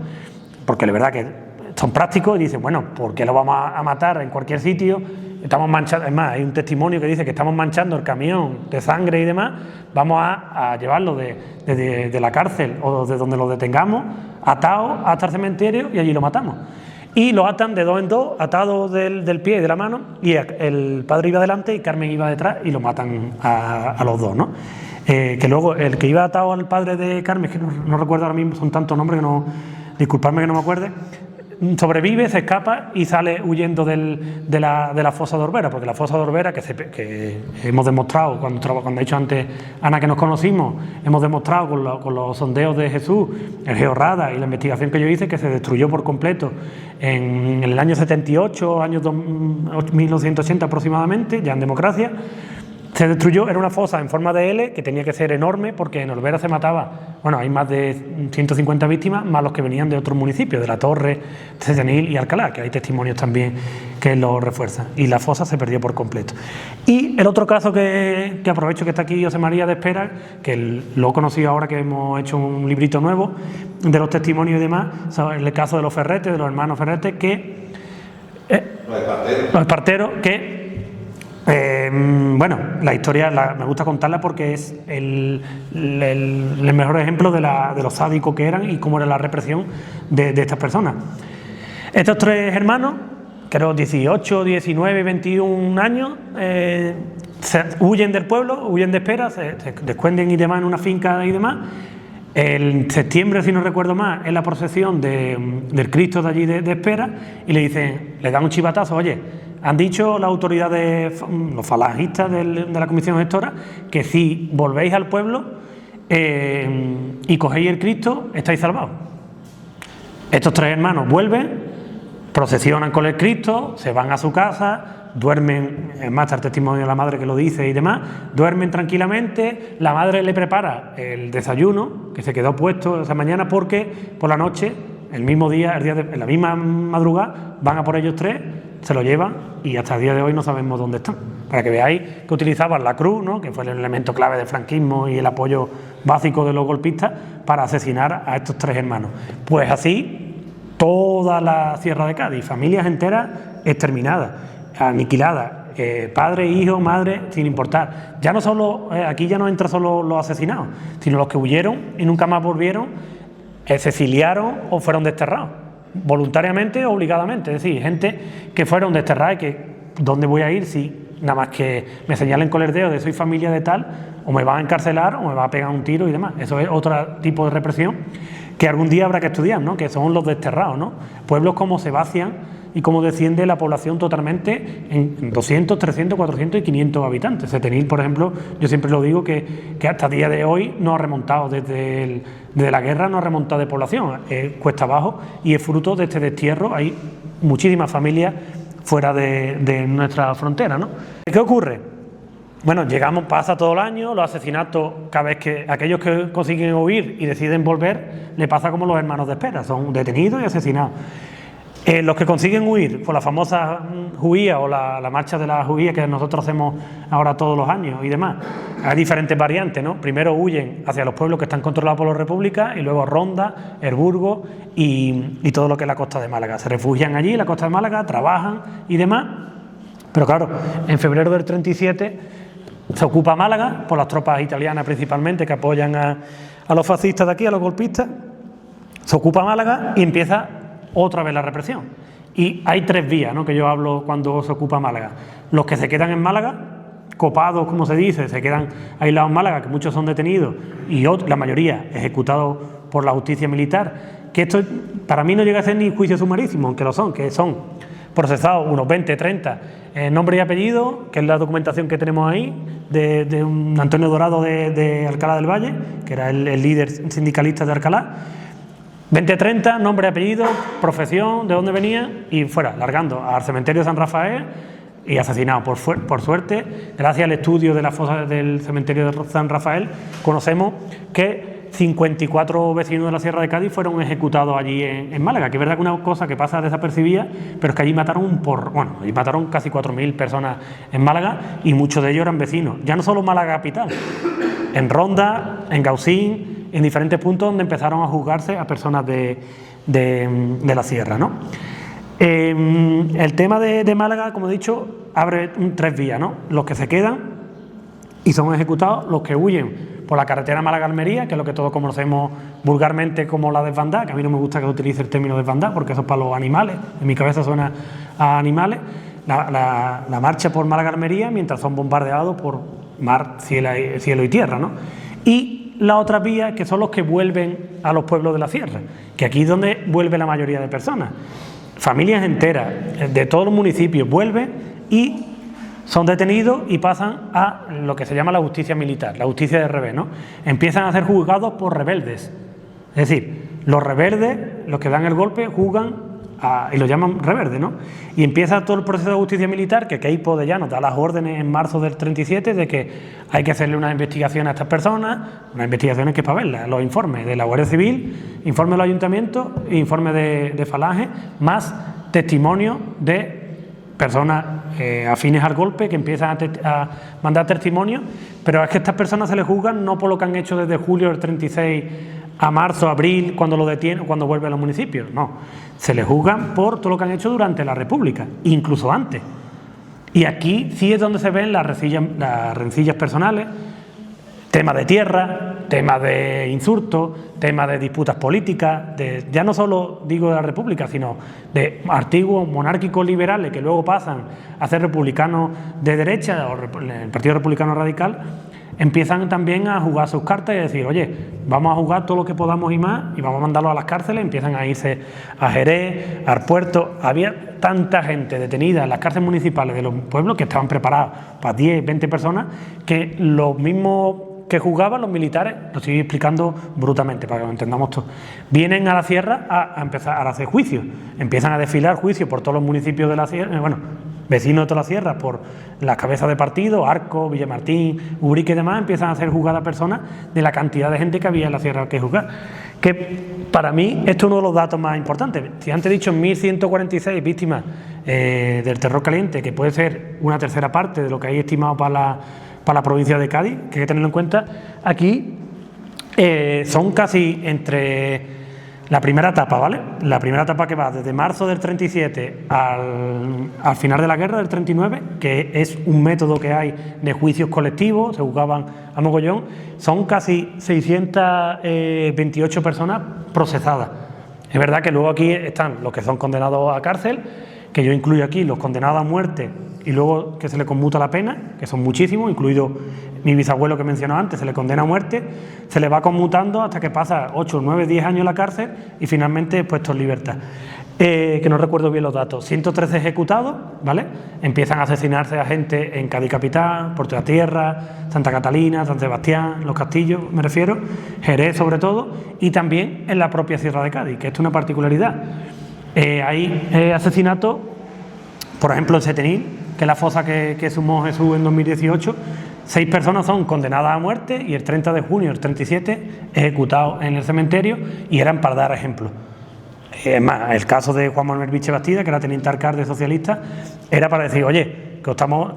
porque la verdad que son prácticos y dicen, bueno, ¿por qué lo vamos a matar en cualquier sitio? Estamos manchando, es más, hay un testimonio que dice que estamos manchando el camión de sangre y demás, vamos a llevarlo de la cárcel o de donde lo detengamos, atado hasta el cementerio y allí lo matamos. Y lo atan de dos en dos, atados del pie y de la mano, y el padre iba delante y Carmen iba detrás y lo matan a los dos, ¿no? Que luego el que iba atado al padre de Carmen, que no recuerdo ahora mismo, son tantos nombres que no, disculpadme que no me acuerde, sobrevive, se escapa y sale huyendo de la fosa de Olvera, porque la fosa de Olvera, que hemos demostrado, cuando ha dicho antes Ana que nos conocimos, hemos demostrado con los sondeos de Jesús, el Georrada y la investigación que yo hice, que se destruyó por completo en el año 78, año 1980 aproximadamente, ya en democracia. Se destruyó, era una fosa en forma de L que tenía que ser enorme porque en Olvera se mataba, bueno, hay más de 150 víctimas, más los que venían de otros municipios, de La Torre, Setenil y Alcalá, que hay testimonios también que lo refuerzan. Y la fosa se perdió por completo. Y el otro caso que aprovecho que está aquí José María de Espera, que lo he conocido ahora que hemos hecho un librito nuevo de los testimonios y demás, el caso de los Ferretes, de los hermanos Ferretes, que... los esparteros, que... bueno, la historia me gusta contarla porque es el mejor ejemplo de los sádicos que eran y cómo era la represión de estas personas. Estos tres hermanos, que eran 18, 19, 21 años, huyen del pueblo, huyen de Espera, se esconden y demás en una finca y demás. En septiembre, si no recuerdo más, es la procesión del Cristo de allí de Espera y le dan un chivatazo, oye, han dicho las autoridades, los falangistas de la comisión gestora, que si volvéis al pueblo y cogéis el Cristo, estáis salvados. Estos tres hermanos vuelven, procesionan con el Cristo, se van a su casa, duermen, es más, está el testimonio de la madre que lo dice y demás, duermen tranquilamente, la madre le prepara el desayuno, que se quedó puesto esa mañana porque por la noche, el mismo día, en la misma madrugada, van a por ellos tres, se lo llevan y hasta el día de hoy no sabemos dónde están. Para que veáis que utilizaban la cruz, ¿no?, que fue el elemento clave del franquismo y el apoyo básico de los golpistas para asesinar a estos tres hermanos. Pues así, toda la Sierra de Cádiz, familias enteras exterminadas, aniquiladas, padre, hijo, madre, sin importar. Ya no solo, aquí ya no entra solo los asesinados, sino los que huyeron y nunca más volvieron. se exiliaron o fueron desterrados, voluntariamente o obligadamente. Es decir, gente que fueron desterradas y que ¿dónde voy a ir si nada más que me señalen con el dedo de soy familia de tal, o me van a encarcelar o me va a pegar un tiro y demás? Eso es otro tipo de represión que algún día habrá que estudiar, ¿no? Que son los desterrados, ¿no? Pueblos como Sebastián y cómo desciende la población totalmente en 200, 300, 400 y 500 habitantes. Setenil, por ejemplo, yo siempre lo digo que hasta el día de hoy no ha remontado, desde la guerra no ha remontado de población, cuesta abajo, y es fruto de este destierro. Hay muchísimas familias fuera de nuestra frontera, ¿no? ¿Qué ocurre? Bueno, llegamos, pasa todo el año, los asesinatos, cada vez que aquellos que consiguen huir y deciden volver, le pasa como los hermanos de Espera, son detenidos y asesinados. Los que consiguen huir por la famosa Huía o la marcha de la Huía que nosotros hacemos ahora todos los años y demás, hay diferentes variantes, ¿no? Primero huyen hacia los pueblos que están controlados por la República y luego Ronda, Erburgo y todo lo que es la costa de Málaga. Se refugian allí en la costa de Málaga, trabajan y demás, pero claro, en febrero del 37 se ocupa Málaga por las tropas italianas principalmente que apoyan a los fascistas de aquí, a los golpistas. Se ocupa Málaga y empieza otra vez la represión. Y hay tres vías, ¿no?, que yo hablo cuando se ocupa Málaga. Los que se quedan en Málaga, copados, como se dice, se quedan aislados en Málaga, que muchos son detenidos y la mayoría ejecutados por la justicia militar, que esto para mí no llega a ser ni juicio sumarísimo, aunque lo son, que son procesados unos 20, 30, nombre y apellido, que es la documentación que tenemos ahí, de un Antonio Dorado de Alcalá del Valle, que era el líder sindicalista de Alcalá. 20-30, nombre, apellido, profesión, de dónde venía y fuera, largando al cementerio de San Rafael y asesinado. Por suerte, gracias al estudio de la fosa del cementerio de San Rafael, conocemos que 54 vecinos de la Sierra de Cádiz fueron ejecutados allí en Málaga, que es verdad que una cosa que pasa desapercibida, pero es que allí mataron allí mataron casi 4.000 personas en Málaga y muchos de ellos eran vecinos. Ya no solo Málaga capital, en Ronda, en Gaucín, en diferentes puntos donde empezaron a juzgarse a personas de la sierra, ¿no? El tema de Málaga, como he dicho, abre tres vías, ¿no? Los que se quedan y son ejecutados, los que huyen por la carretera Málaga-Almería, que es lo que todos conocemos vulgarmente como la desbandada, que a mí no me gusta que utilice el término desbandada porque eso es para los animales, en mi cabeza suena a animales. La marcha por Málaga-Almería mientras son bombardeados por mar, cielo y tierra, ¿no? Y la otra vía, que son los que vuelven a los pueblos de la sierra, que aquí es donde vuelve la mayoría de personas. Familias enteras de todos los municipios vuelven y son detenidos y pasan a lo que se llama la justicia militar, la justicia de revés, ¿no? Empiezan a ser juzgados por rebeldes. Es decir, los rebeldes, los que dan el golpe, juzgan y lo llaman rebelde, ¿no? Y empieza todo el proceso de justicia militar, que Queipo de Llano da las órdenes en marzo del 37 de que hay que hacerle una investigación a estas personas, unas investigaciones que es para verlas, los informes de la Guardia Civil, informes de los ayuntamientos, informes de Falange, más testimonios de personas afines al golpe que empiezan a mandar testimonios, pero es que a estas personas se les juzgan no por lo que han hecho desde julio del 36 a marzo, abril, cuando lo detienen, cuando vuelven a los municipios, no. Se les juzgan por todo lo que han hecho durante la República, incluso antes. Y aquí sí es donde se ven las rencillas personales, temas de tierra, temas de insultos, temas de disputas políticas, ya no solo digo de la República, sino de antiguos monárquicos liberales que luego pasan a ser republicanos de derecha, o el Partido Republicano Radical, empiezan también a jugar sus cartas y decir, oye, vamos a jugar todo lo que podamos y más, y vamos a mandarlo a las cárceles. Empiezan a irse a Jerez, al puerto. Había tanta gente detenida en las cárceles municipales de los pueblos que estaban preparados para 10, 20 personas, que los mismos que jugaban los militares, lo estoy explicando brutalmente para que lo entendamos todos, vienen a la sierra a empezar a hacer juicios. Empiezan a desfilar juicios por todos los municipios de la sierra, vecinos de todas las sierras, por las cabezas de partido, Arco, Villamartín, Ubrique y demás, empiezan a ser juzgadas personas de la cantidad de gente que había en la sierra que juzgar. Que para mí esto es uno de los datos más importantes. Si antes he dicho 1.146 víctimas del terror caliente, que puede ser una tercera parte de lo que hay estimado para la provincia de Cádiz, que hay que tenerlo en cuenta, aquí son casi entre La primera etapa, ¿vale? La primera etapa que va desde marzo del 37 al final de la guerra del 39, que es un método que hay de juicios colectivos, se juzgaban a mogollón, son casi 628 personas procesadas. Es verdad que luego aquí están los que son condenados a cárcel, que yo incluyo aquí los condenados a muerte y luego que se le conmuta la pena, que son muchísimos, incluido mi bisabuelo que mencionaba antes, se le condena a muerte, se le va conmutando hasta que pasa 8, 9, 10 años en la cárcel y finalmente puesto en libertad. Que no recuerdo bien los datos, 113 ejecutados, ¿vale? Empiezan a asesinarse a gente en Cádiz capital, Puerto de la Tierra, Santa Catalina, San Sebastián, Los Castillos, me refiero, Jerez sobre todo, y también en la propia Sierra de Cádiz, que esto es una particularidad. Hay asesinatos, por ejemplo en Setenil, que es la fosa que sumó Jesús en 2018, 6 personas son condenadas a muerte y el 30 de junio del 37 ejecutados en el cementerio, y eran para dar ejemplo. Es más, el caso de Juan Manuel Viche Bastida, que era teniente alcalde socialista, era para decir, oye,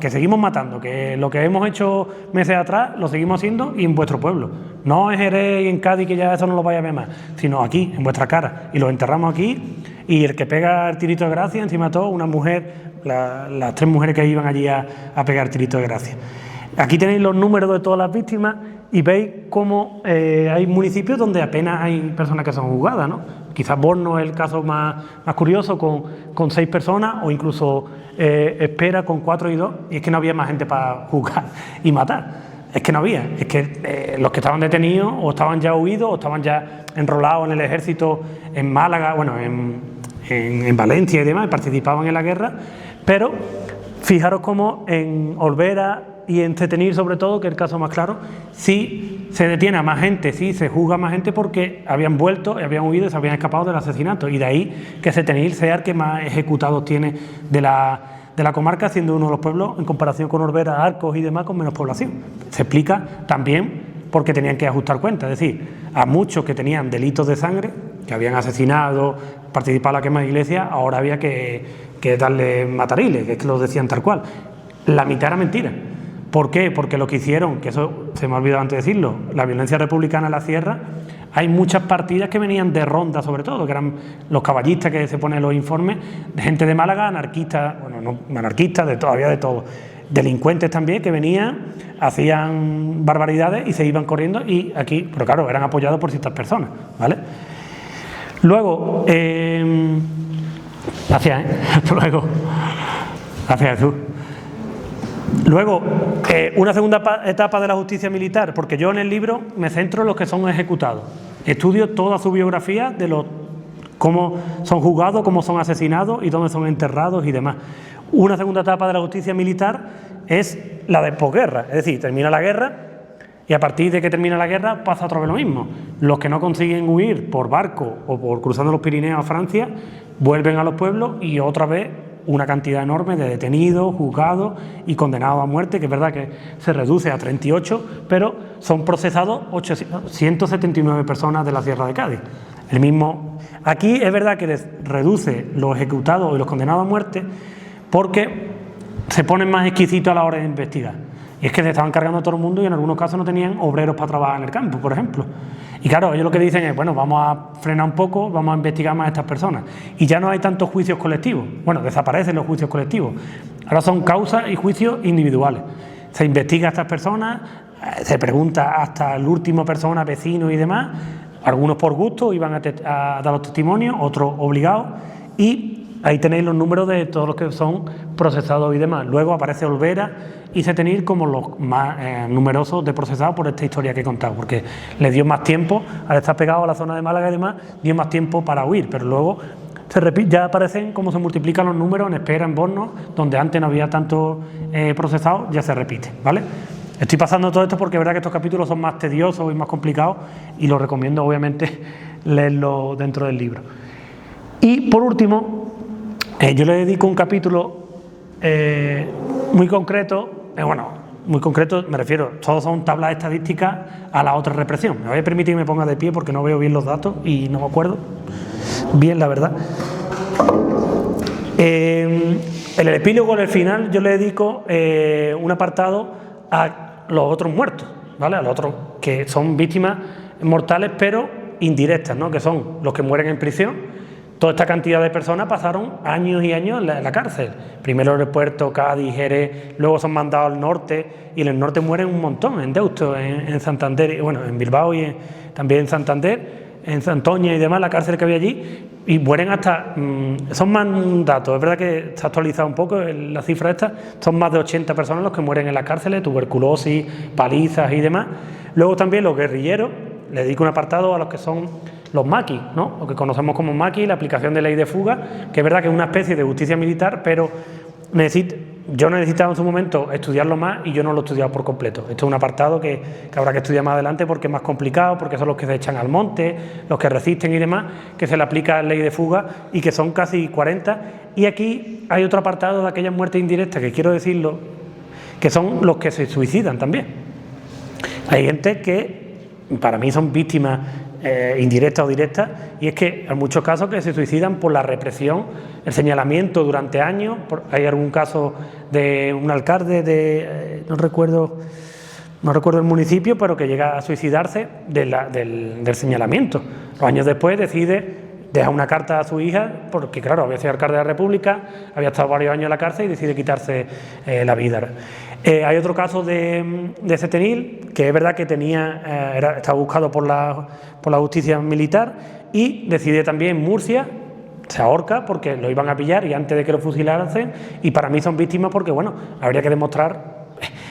que seguimos matando, que lo que hemos hecho meses atrás lo seguimos haciendo y en vuestro pueblo. No en Jerez y en Cádiz, que ya eso no lo vaya a ver más, sino aquí, en vuestra cara. Y lo enterramos aquí, y el que pega el tirito de gracia, encima de todo, una mujer, las 3 mujeres que iban allí a pegar el tirito de gracia. Aquí tenéis los números de todas las víctimas y veis cómo hay municipios donde apenas hay personas que son juzgadas, ¿no? Quizás Borno es el caso más curioso, con 6 personas, o incluso Espera con 4 y 2, y es que no había más gente para juzgar y matar. Es que no había, es que los que estaban detenidos o estaban ya huidos o estaban ya enrolados en el ejército en Málaga, bueno, en Valencia y demás, participaban en la guerra, pero fijaros cómo en Olvera y en Cetenil sobre todo, que es el caso más claro, sí se detiene a más gente, sí se juzga a más gente porque habían vuelto, habían huido y se habían escapado del asesinato, y de ahí que Cetenil sea el que más ejecutados tiene de la comarca, siendo uno de los pueblos, en comparación con Olvera, Arcos y demás, con menos población. Se explica también porque tenían que ajustar cuentas, es decir, a muchos que tenían delitos de sangre, que habían asesinado, participado en la quema de iglesia, ahora había que darle matariles, que es que lo decían tal cual. La mitad era mentira. ¿Por qué? Porque lo que hicieron, que eso se me ha olvidado antes decirlo, la violencia republicana en la sierra, hay muchas partidas que venían de ronda sobre todo, que eran los caballistas que se ponen en los informes, de gente de Málaga, anarquistas, bueno, no anarquistas, había de todo, delincuentes también que venían, hacían barbaridades y se iban corriendo, y aquí, pero claro, eran apoyados por ciertas personas, ¿vale? Luego, gracias, hasta luego, gracias Jesús. Luego, una segunda etapa de la justicia militar, porque yo en el libro me centro en los que son ejecutados. Estudio toda su biografía de cómo son juzgados, cómo son asesinados y dónde son enterrados y demás. Una segunda etapa de la justicia militar es la de posguerra, es decir, termina la guerra y a partir de que termina la guerra pasa otra vez lo mismo. Los que no consiguen huir por barco o por cruzando los Pirineos a Francia vuelven a los pueblos y otra vez una cantidad enorme de detenidos, juzgados y condenados a muerte, que es verdad que se reduce a 38, pero son procesados 179 personas de la Sierra de Cádiz. Aquí es verdad que les reduce los ejecutados y los condenados a muerte porque se ponen más exquisitos a la hora de investigar. Y es que se estaban cargando a todo el mundo y en algunos casos no tenían obreros para trabajar en el campo, por ejemplo. Y claro, ellos lo que dicen es, bueno, vamos a frenar un poco, vamos a investigar más a estas personas. Y ya no hay tantos juicios colectivos. Bueno, desaparecen los juicios colectivos. Ahora son causas y juicios individuales. Se investiga a estas personas, se pregunta hasta el último persona, vecino y demás. Algunos por gusto iban a dar los testimonios, otros obligados. Y ahí tenéis los números de todos los que son procesados y demás. Luego aparece Olvera y Setenil como los más numerosos de procesados por esta historia que he contado, porque les dio más tiempo, al estar pegados a la zona de Málaga y demás, dio más tiempo para huir, pero luego ya aparecen cómo se multiplican los números en Espera, en Borno, donde antes no había tanto procesados, ya se repite, ¿vale? Estoy pasando todo esto porque es verdad que estos capítulos son más tediosos y más complicados y los recomiendo obviamente leerlo dentro del libro. Y por último, yo le dedico un capítulo muy concreto, muy concreto me refiero, todos son tablas estadísticas a la otra represión. Me voy a permitir que me ponga de pie porque no veo bien los datos y no me acuerdo bien, la verdad. En el epílogo, en el final, yo le dedico un apartado a los otros muertos, ¿vale? A los otros que son víctimas mortales, pero indirectas, ¿no? Que son los que mueren en prisión. Toda esta cantidad de personas pasaron años y años en la cárcel. Primero en el puerto, Cádiz, Jerez, luego son mandados al norte, y en el norte mueren un montón, en Deusto, en Santander, bueno, en Bilbao y también en Santander, en Santoña y demás, la cárcel que había allí, y mueren hasta, son más datos, es verdad que está actualizado un poco la cifra esta, son más de 80 personas los que mueren en las cárceles, tuberculosis, palizas y demás. Luego también los guerrilleros, le dedico un apartado a los que son los maquis, ¿no? Lo que conocemos como maquis, la aplicación de ley de fuga, que es verdad que es una especie de justicia militar, pero yo necesitaba en su momento estudiarlo más y yo no lo he estudiado por completo. Esto es un apartado que habrá que estudiar más adelante porque es más complicado, porque son los que se echan al monte, los que resisten y demás, que se le aplica la ley de fuga y que son casi 40. Y aquí hay otro apartado de aquellas muertes indirectas, que quiero decirlo, que son los que se suicidan también. Hay gente que para mí son víctimas indirectas o directas, y es que en muchos casos que se suicidan por la represión, el señalamiento durante años. Hay algún caso de un alcalde de no recuerdo el municipio, pero que llega a suicidarse del señalamiento. Los años después deja una carta a su hija, porque claro, había sido alcalde de la República, había estado varios años en la cárcel y decide quitarse la vida. Hay otro caso de Setenil, que es verdad que estaba buscado por la justicia militar, y decide también en Murcia, se ahorca porque lo iban a pillar y antes de que lo fusilasen, y para mí son víctimas porque, bueno, habría que demostrar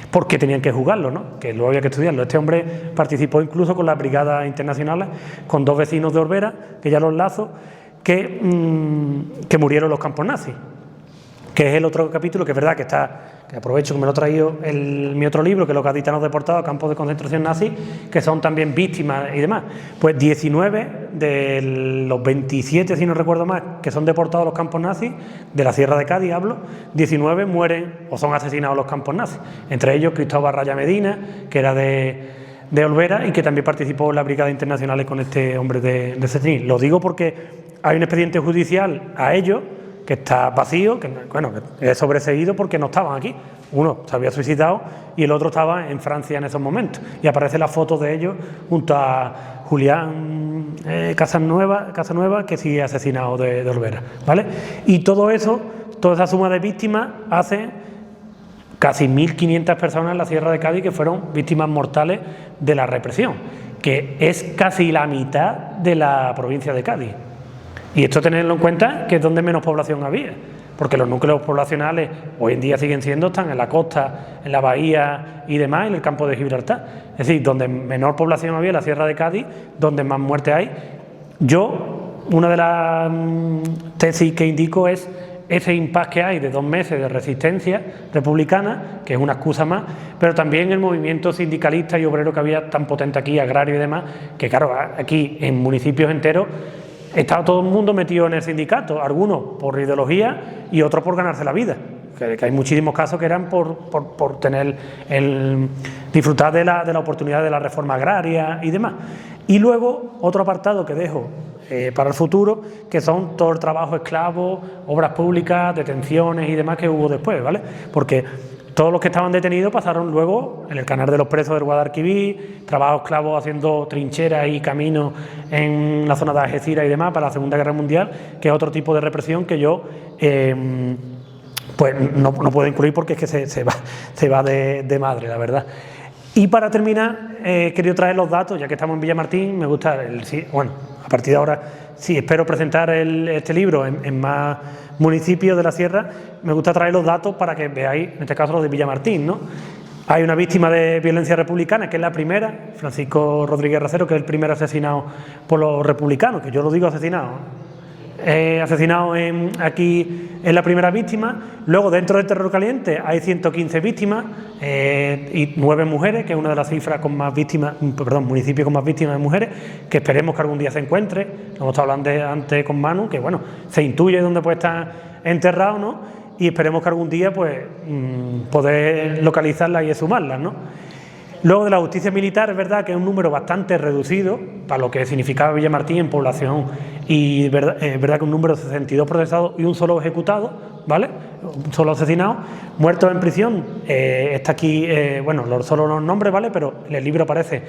por qué tenían que juzgarlo, ¿no? Que luego había que estudiarlo. Este hombre participó incluso con las brigadas internacionales, con 2 vecinos de Orbera, que ya los lazo, que murieron en los campos nazis, que es el otro capítulo, que es verdad que aprovecho que me lo he traído mi otro libro, que es Los gaditanos deportados a campos de concentración nazis, que son también víctimas y demás. Pues 19 de los 27, si no recuerdo más, que son deportados a los campos nazis, de la Sierra de Cádiz hablo, 19 mueren o son asesinados en los campos nazis. Entre ellos Cristóbal Raya Medina, que era de Olvera y que también participó en las brigadas internacionales con este hombre de Setenil. Lo digo porque hay un expediente judicial a ellos que está vacío, que es sobreseído porque no estaban aquí. Uno se había suicidado y el otro estaba en Francia en esos momentos. Y aparece la foto de ellos junto a Julián Casanueva, que sigue asesinado de Olvera, ¿vale? Y todo eso, toda esa suma de víctimas hace casi 1.500 personas en la Sierra de Cádiz que fueron víctimas mortales de la represión, que es casi la mitad de la provincia de Cádiz. Y esto tenerlo en cuenta, que es donde menos población había, porque los núcleos poblacionales hoy en día están en la costa, en la bahía y demás, en el campo de Gibraltar. Es decir, donde menor población había, la Sierra de Cádiz, donde más muertes hay. Una de las tesis que indico es ese impasse que hay de 2 meses de resistencia republicana, que es una excusa más, pero también el movimiento sindicalista y obrero que había tan potente aquí, agrario y demás, que claro, aquí en municipios enteros estaba todo el mundo metido en el sindicato, algunos por ideología y otros por ganarse la vida, que hay muchísimos casos que eran por tener disfrutar de la oportunidad de la reforma agraria y demás. Y luego otro apartado que dejo para el futuro, que son todo el trabajo esclavo, obras públicas, detenciones y demás que hubo después, ¿vale? Porque todos los que estaban detenidos pasaron luego en el canal de los presos del Guadalquivir, trabajo esclavo haciendo trincheras y caminos en la zona de Algeciras y demás para la Segunda Guerra Mundial, que es otro tipo de represión que yo pues no puedo incluir porque es que se va de madre, la verdad. Y para terminar, he querido traer los datos, ya que estamos en Villamartín, me gusta, a partir de ahora, sí, espero presentar este libro en más municipios de la Sierra, me gusta traer los datos para que veáis, en este caso los de Villamartín, ¿no? Hay una víctima de violencia republicana, que es la primera, Francisco Rodríguez Racero, que es el primer asesinado por los republicanos, que yo lo digo asesinado, aquí es la primera víctima. Luego dentro del terror caliente hay 115 víctimas y 9 mujeres, que es una de las cifras con más víctimas, municipios con más víctimas de mujeres, que esperemos que algún día se encuentre. Hemos estado hablando antes con Manu, que bueno, se intuye dónde puede estar enterrado, ¿no? Y esperemos que algún día pues poder localizarlas y exhumarlas, ¿no? Luego de la justicia militar, es verdad que es un número bastante reducido para lo que significaba Villamartín en población, y es verdad que un número de 62 procesados y un solo ejecutado, ¿vale? Un solo asesinado. Muertos en prisión, está aquí, bueno, solo los nombres, ¿vale? Pero en el libro aparece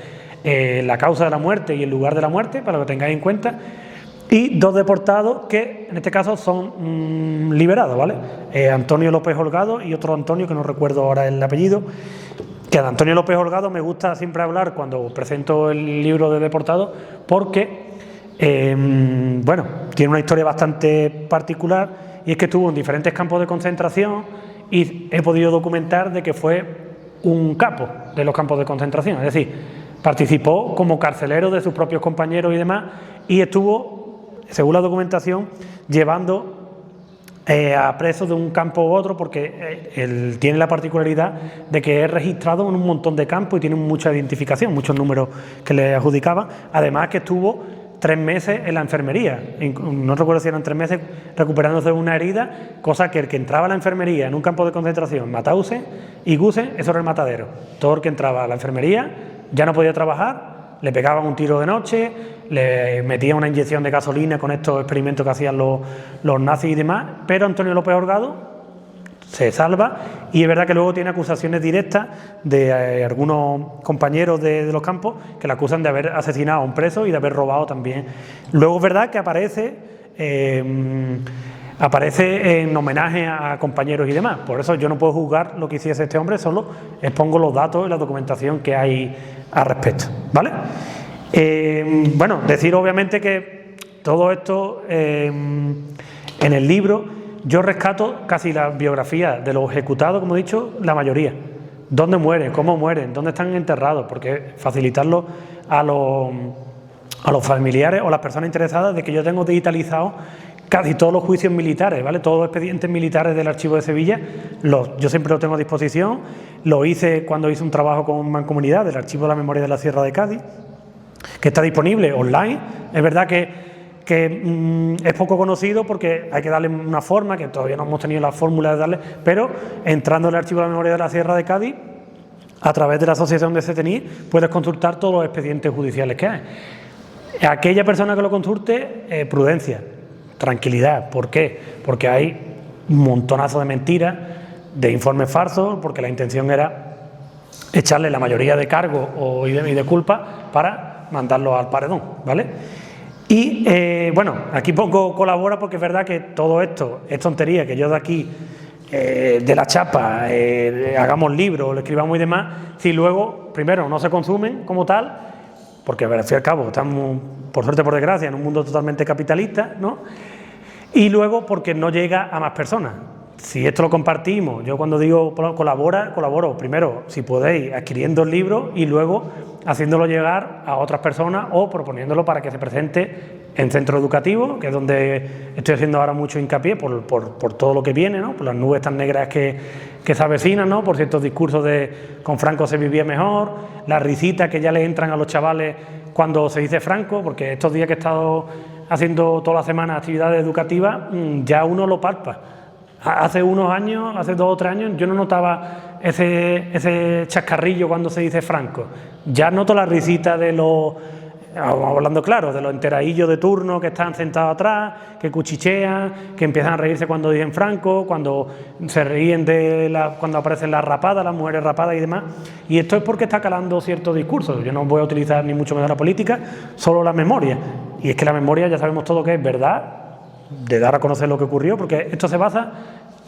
la causa de la muerte y el lugar de la muerte, para que lo tengáis en cuenta. Y 2 deportados que en este caso son liberados, ¿vale? Antonio López Holgado y otro Antonio, que no recuerdo ahora el apellido. Que de Antonio López Holgado me gusta siempre hablar cuando presento el libro de deportados, porque bueno, tiene una historia bastante particular, y es que estuvo en diferentes campos de concentración, y he podido documentar de que fue un capo de los campos de concentración, es decir, participó como carcelero de sus propios compañeros y demás, y estuvo, según la documentación, llevando a presos de un campo u otro, porque él tiene la particularidad de que es registrado en un montón de campos y tiene mucha identificación, muchos números que le adjudicaban. Además que estuvo 3 meses en la enfermería, no recuerdo si eran 3 meses recuperándose de una herida, cosa que el que entraba a la enfermería en un campo de concentración, Mauthausen y Gusen, eso era el matadero. Todo el que entraba a la enfermería ya no podía trabajar, le pegaban un tiro de noche, le metían una inyección de gasolina con estos experimentos que hacían los nazis y demás, pero Antonio López Holgado se salva, y es verdad que luego tiene acusaciones directas de algunos compañeros de los campos que le acusan de haber asesinado a un preso y de haber robado también. Luego es verdad que aparece en homenaje a compañeros y demás. Por eso yo no puedo juzgar lo que hiciese este hombre, solo expongo los datos y la documentación que hay al respecto, ¿vale? Bueno, decir obviamente que todo esto en el libro yo rescato casi la biografía de los ejecutados, como he dicho, la mayoría. ¿Dónde mueren? ¿Cómo mueren? ¿Dónde están enterrados? Porque facilitarlo a los familiares o las personas interesadas, de que yo tengo digitalizado casi todos los juicios militares, ¿vale? Todos los expedientes militares del Archivo de Sevilla, yo siempre los tengo a disposición. Lo hice cuando hice un trabajo con Mancomunidad del Archivo de la Memoria de la Sierra de Cádiz, que está disponible online. Es verdad que es poco conocido porque hay que darle una forma, que todavía no hemos tenido la fórmula de darle, pero entrando en el Archivo de la Memoria de la Sierra de Cádiz, a través de la Asociación de CETENI, puedes consultar todos los expedientes judiciales que hay. Aquella persona que lo consulte, prudencia, tranquilidad. ¿Por qué? Porque hay un montonazo de mentiras, de informes falsos, porque la intención era echarle la mayoría de cargos y de culpa para mandarlo al paredón, ¿vale? Y bueno, aquí poco colabora, porque es verdad que todo esto es tontería, que yo de aquí, de la chapa, hagamos libros, lo escribamos y demás, si luego, primero, no se consumen como tal, porque al fin y al cabo estamos, por suerte por desgracia, en un mundo totalmente capitalista, ¿no? Y luego porque no llega a más personas. Si esto lo compartimos, yo cuando digo colaboro primero, si podéis, adquiriendo el libro, y luego haciéndolo llegar a otras personas o proponiéndolo para que se presente en centro educativo, que es donde estoy haciendo ahora mucho hincapié por todo lo que viene, ¿no? Por las nubes tan negras que se avecinan, ¿no? Por ciertos discursos de con Franco se vivía mejor, las risitas que ya le entran a los chavales cuando se dice Franco, porque estos días que he estado haciendo toda la semana actividades educativas, ya uno lo palpa. Hace unos años, hace 2 o 3 años, yo no notaba ese chascarrillo cuando se dice Franco. Ya noto la risita de los, hablando claro, de los enteradillos de turno que están sentados atrás, que cuchichean, que empiezan a reírse cuando dicen Franco, cuando se ríen cuando aparecen las rapadas, las mujeres rapadas y demás. Y esto es porque está calando ciertos discursos. Yo no voy a utilizar ni mucho menos la política, solo la memoria. Y es que la memoria ya sabemos todo que es verdad, de dar a conocer lo que ocurrió, porque esto se basa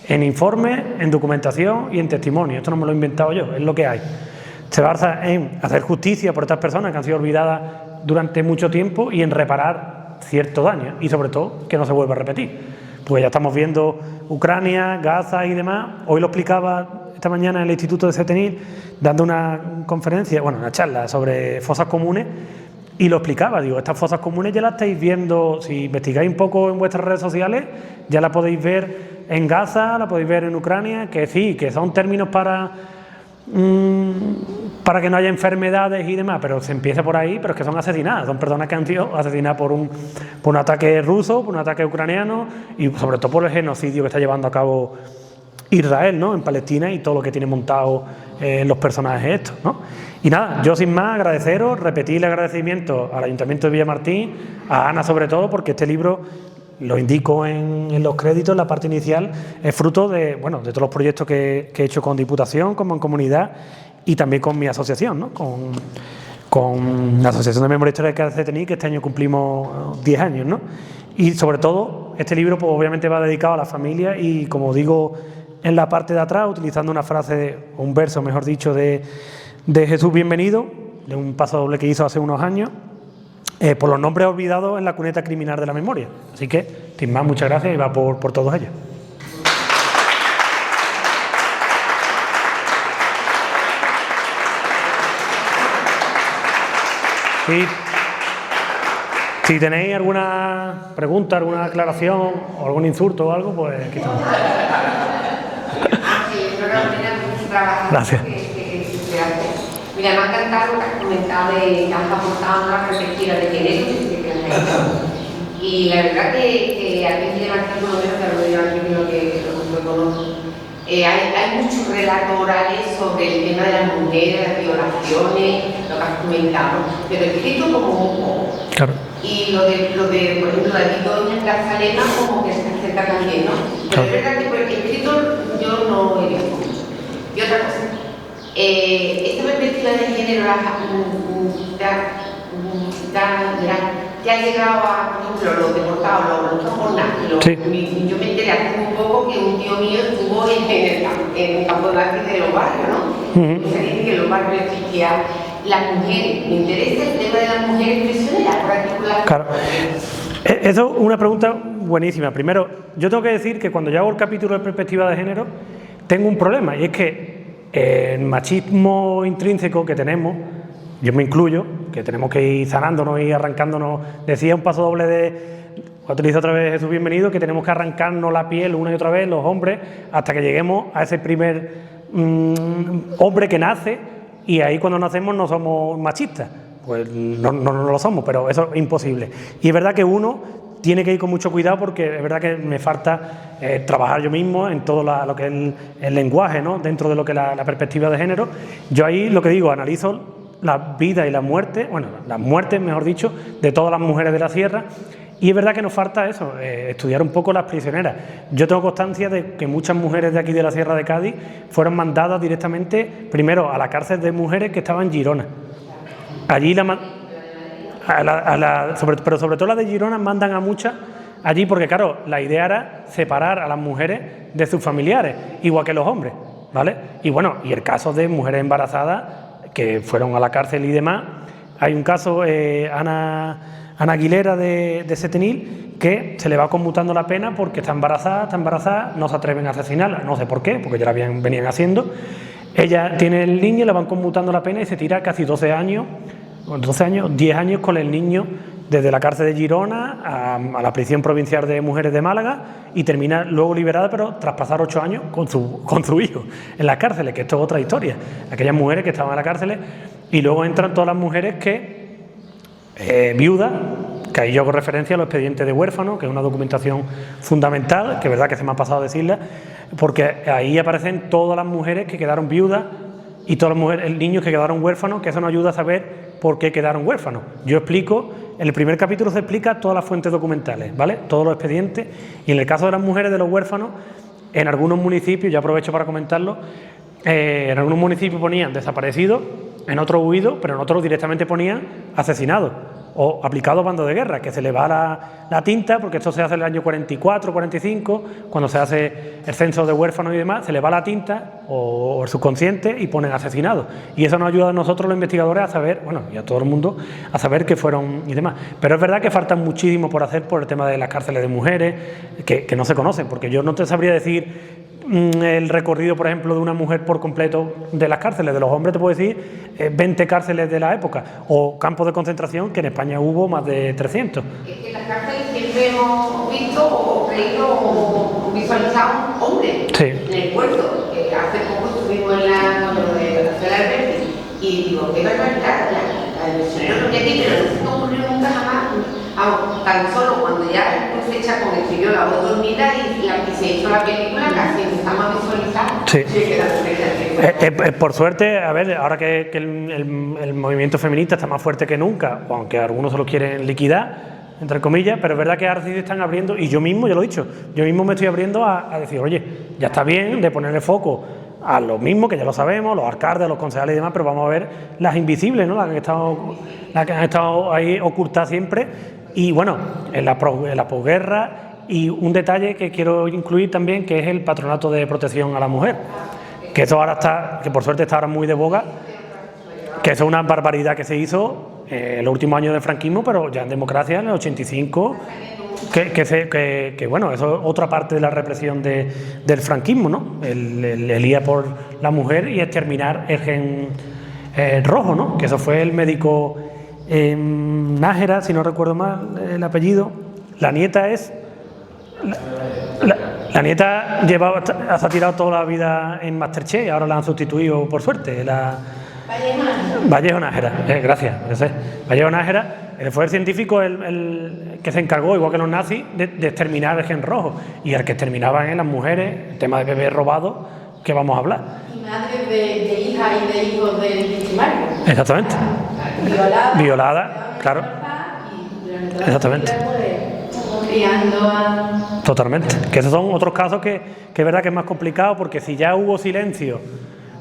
en informes, en documentación y en testimonio. Esto no me lo he inventado yo, es lo que hay. Se basa en hacer justicia por estas personas que han sido olvidadas durante mucho tiempo y en reparar cierto daño, y sobre todo que no se vuelva a repetir. Pues ya estamos viendo Ucrania, Gaza y demás. Hoy lo explicaba esta mañana en el Instituto de CETENI, dando una conferencia, una charla sobre fosas comunes. Y lo explicaba, digo, estas fosas comunes ya las estáis viendo, si investigáis un poco en vuestras redes sociales, ya la podéis ver en Gaza, la podéis ver en Ucrania, que sí, que son términos para que no haya enfermedades y demás, pero se empieza por ahí, pero es que son asesinadas, son personas que han sido asesinadas por un ataque ruso, por un ataque ucraniano y sobre todo por el genocidio que está llevando a cabo Israel, ¿no? En Palestina y todo lo que tiene montado los personajes estos, ¿no? Y nada, yo sin más agradeceros, repetir el agradecimiento al Ayuntamiento de Villamartín, a Ana sobre todo, porque este libro, lo indico en los créditos, en la parte inicial, es fruto de, bueno, de todos los proyectos que he hecho con Diputación, como en comunidad y también con mi asociación, ¿no? Con la Asociación de Memoria Histórica del CETENI, que este año cumplimos 10 años, ¿no? Y sobre todo, este libro pues, obviamente va dedicado a la familia y, como digo en la parte de atrás, utilizando una frase, o un verso, mejor dicho, de Jesús Bienvenido, de un paso doble que hizo hace unos años, por los nombres olvidados en la cuneta criminal de la memoria. Así que, sin más, muchas gracias y va por todos ellos. Sí. Si tenéis alguna pregunta, alguna aclaración o algún insulto o algo, pues aquí estamos. Gracias. Mira, me ha encantado lo que has comentado que has aportado una perspectiva de género y la verdad que aquí en Villamartín, por lo menos, que lo digo aquí, creo que lo conozco, hay muchos relatos orales sobre el tema de las mujeres, las violaciones, lo que has comentado, pero escrito como un poco. Claro. Y lo de, por ejemplo, David Doña en Gazalema como que se acerca también, ¿no? Pero es verdad que por el escrito yo no he visto mucho. Y otra cosa, esta perspectiva de género te ha llegado a, por ejemplo, los deportados, los transportados. Sí. Yo me enteré hace un poco que un tío mío estuvo en el campo de básquet de los barrios, ¿no? O sea, dice que en los barrios existía las mujeres. Me interesa el tema de las mujeres prisioneras, particularmente. Claro. Eso es una pregunta buenísima. Primero, yo tengo que decir que cuando yo hago el capítulo de perspectiva de género, tengo un problema, y es que el machismo intrínseco que tenemos, yo me incluyo, que tenemos que ir sanándonos y arrancándonos, decía un paso doble utilizo otra vez Jesús Bienvenido, que tenemos que arrancarnos la piel una y otra vez los hombres hasta que lleguemos a ese primer hombre que nace, y ahí cuando nacemos no somos machistas, pues no lo somos, pero eso es imposible. Y es verdad que uno tiene que ir con mucho cuidado, porque es verdad que me falta trabajar yo mismo en todo lo que es el lenguaje, ¿no? Dentro de lo que es la perspectiva de género. Yo ahí lo que digo, analizo la vida y la muerte, bueno, las muertes, mejor dicho, de todas las mujeres de la sierra, y es verdad que nos falta eso, estudiar un poco las prisioneras. Yo tengo constancia de que muchas mujeres de aquí de la Sierra de Cádiz fueron mandadas directamente, primero a la cárcel de mujeres que estaba en Girona. Allí pero sobre todo las de Girona mandan a muchas allí porque, claro, la idea era separar a las mujeres de sus familiares, igual que los hombres, ¿vale? Y bueno, y el caso de mujeres embarazadas que fueron a la cárcel y demás. Hay un caso, Ana Aguilera de Setenil, que se le va conmutando la pena porque está embarazada, no se atreven a asesinarla, no sé por qué, porque ya la venían haciendo. Ella tiene el niño, le van conmutando la pena y se tira casi 10 años con el niño desde la cárcel de Girona a la prisión provincial de mujeres de Málaga, y termina luego liberada, pero tras pasar 8 años con su hijo en las cárceles, que esto es otra historia. Aquellas mujeres que estaban en las cárceles, y luego entran todas las mujeres que viudas, que ahí yo hago referencia a los expedientes de huérfanos, que es una documentación fundamental, que es verdad que se me ha pasado a decirla, porque ahí aparecen todas las mujeres que quedaron viudas y todas las mujeres, niños que quedaron huérfanos, que eso nos ayuda a saber por qué quedaron huérfanos. Yo explico, en el primer capítulo se explica todas las fuentes documentales, ¿vale? Todos los expedientes, y en el caso de las mujeres de los huérfanos, en algunos municipios, ya aprovecho para comentarlo, en algunos municipios ponían desaparecidos, en otros huidos, pero en otros directamente ponían asesinados o aplicados bandos de guerra, que se le va la tinta, porque esto se hace en el año 44, 45, cuando se hace el censo de huérfanos y demás, se le va la tinta o el subconsciente y ponen asesinados. Y eso nos ayuda a nosotros los investigadores a saber, bueno, y a todo el mundo, a saber qué fueron y demás. Pero es verdad que falta muchísimo por hacer por el tema de las cárceles de mujeres, que no se conocen, porque yo no te sabría decir el recorrido, por ejemplo, de una mujer por completo de las cárceles. De los hombres te puedo decir 20 cárceles de la época, o campos de concentración, que en España hubo más de 300. Es que en las cárceles siempre hemos visto o creído o visualizado hombres, sí, en el puerto. Hace poco estuvimos en la de la Alberti, y digo, qué barbaridad, el prisionero no aquí, pero no se me ocurrió nunca jamás, vamos, tan solo cuando ya fue fecha con escribió La voz dormida y se hizo la película, casi empezamos a visualizar. Sí. Que la fecha, Por suerte, a ver, ahora que el movimiento feminista está más fuerte que nunca, aunque algunos se lo quieren liquidar, entre comillas, pero es verdad que ahora sí se están abriendo, y yo mismo, ya lo he dicho, yo mismo me estoy abriendo a decir, oye, ya está bien de ponerle foco a los mismos, que ya lo sabemos, los alcaldes, los concejales y demás, pero vamos a ver las invisibles, ¿no? Las que han estado ahí ocultas siempre, y bueno, en la posguerra, y un detalle que quiero incluir también, que es el patronato de protección a la mujer, que eso ahora está, que por suerte está ahora muy de boga, que eso es una barbaridad que se hizo en los últimos años del franquismo, pero ya en democracia, en el 85, que bueno, eso es otra parte de la represión del franquismo, ¿no? El ir por la mujer y exterminar el gen rojo, ¿no? Que eso fue el médico Nájera, si no recuerdo mal el apellido. La nieta es... La nieta ha tirado toda la vida en Masterchef y ahora la han sustituido, por suerte, Vallejo Nájera, gracias. Vallejo Nájera fue el científico el que se encargó, igual que los nazis, de exterminar el gen rojo. Y el que exterminaban en las mujeres, el tema de bebés robados, que vamos a hablar. Y madres de hijas y de hijos del victimario. Exactamente. Violada, claro. Exactamente. Totalmente. Que esos son otros casos que es verdad que es más complicado, porque si ya hubo silencio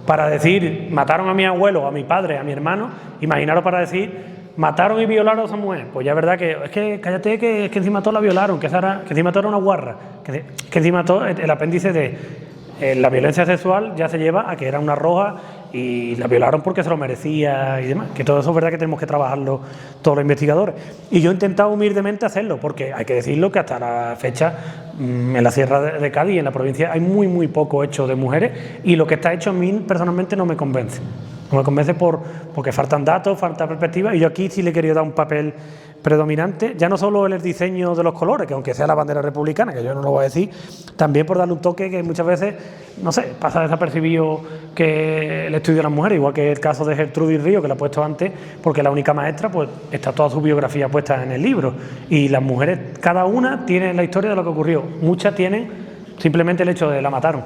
para decir mataron a mi abuelo, a mi padre, a mi hermano, imaginaros para decir mataron y violaron a esa mujer, pues ya es verdad que es que cállate, que encima todo la violaron, que encima todo era una guarra, que encima todo el apéndice de la violencia sexual ya se lleva a que era una roja y la violaron porque se lo merecía y demás, que todo eso es verdad que tenemos que trabajarlo todos los investigadores, y yo he intentado humildemente hacerlo, porque hay que decirlo que hasta la fecha en la Sierra de Cádiz y en la provincia hay muy poco hecho de mujeres, y lo que está hecho a mí personalmente no me convence porque faltan datos, falta perspectiva, y yo aquí sí le he querido dar un papel predominante, ya no solo en el diseño de los colores, que aunque sea la bandera republicana, que yo no lo voy a decir, también por darle un toque que muchas veces, no sé, pasa desapercibido, que el estudio de las mujeres, igual que el caso de Gertrudis Río, que lo he puesto antes, porque la única maestra, pues está toda su biografía puesta en el libro, y las mujeres, cada una tiene la historia de lo que ocurrió, muchas tienen simplemente el hecho de la mataron,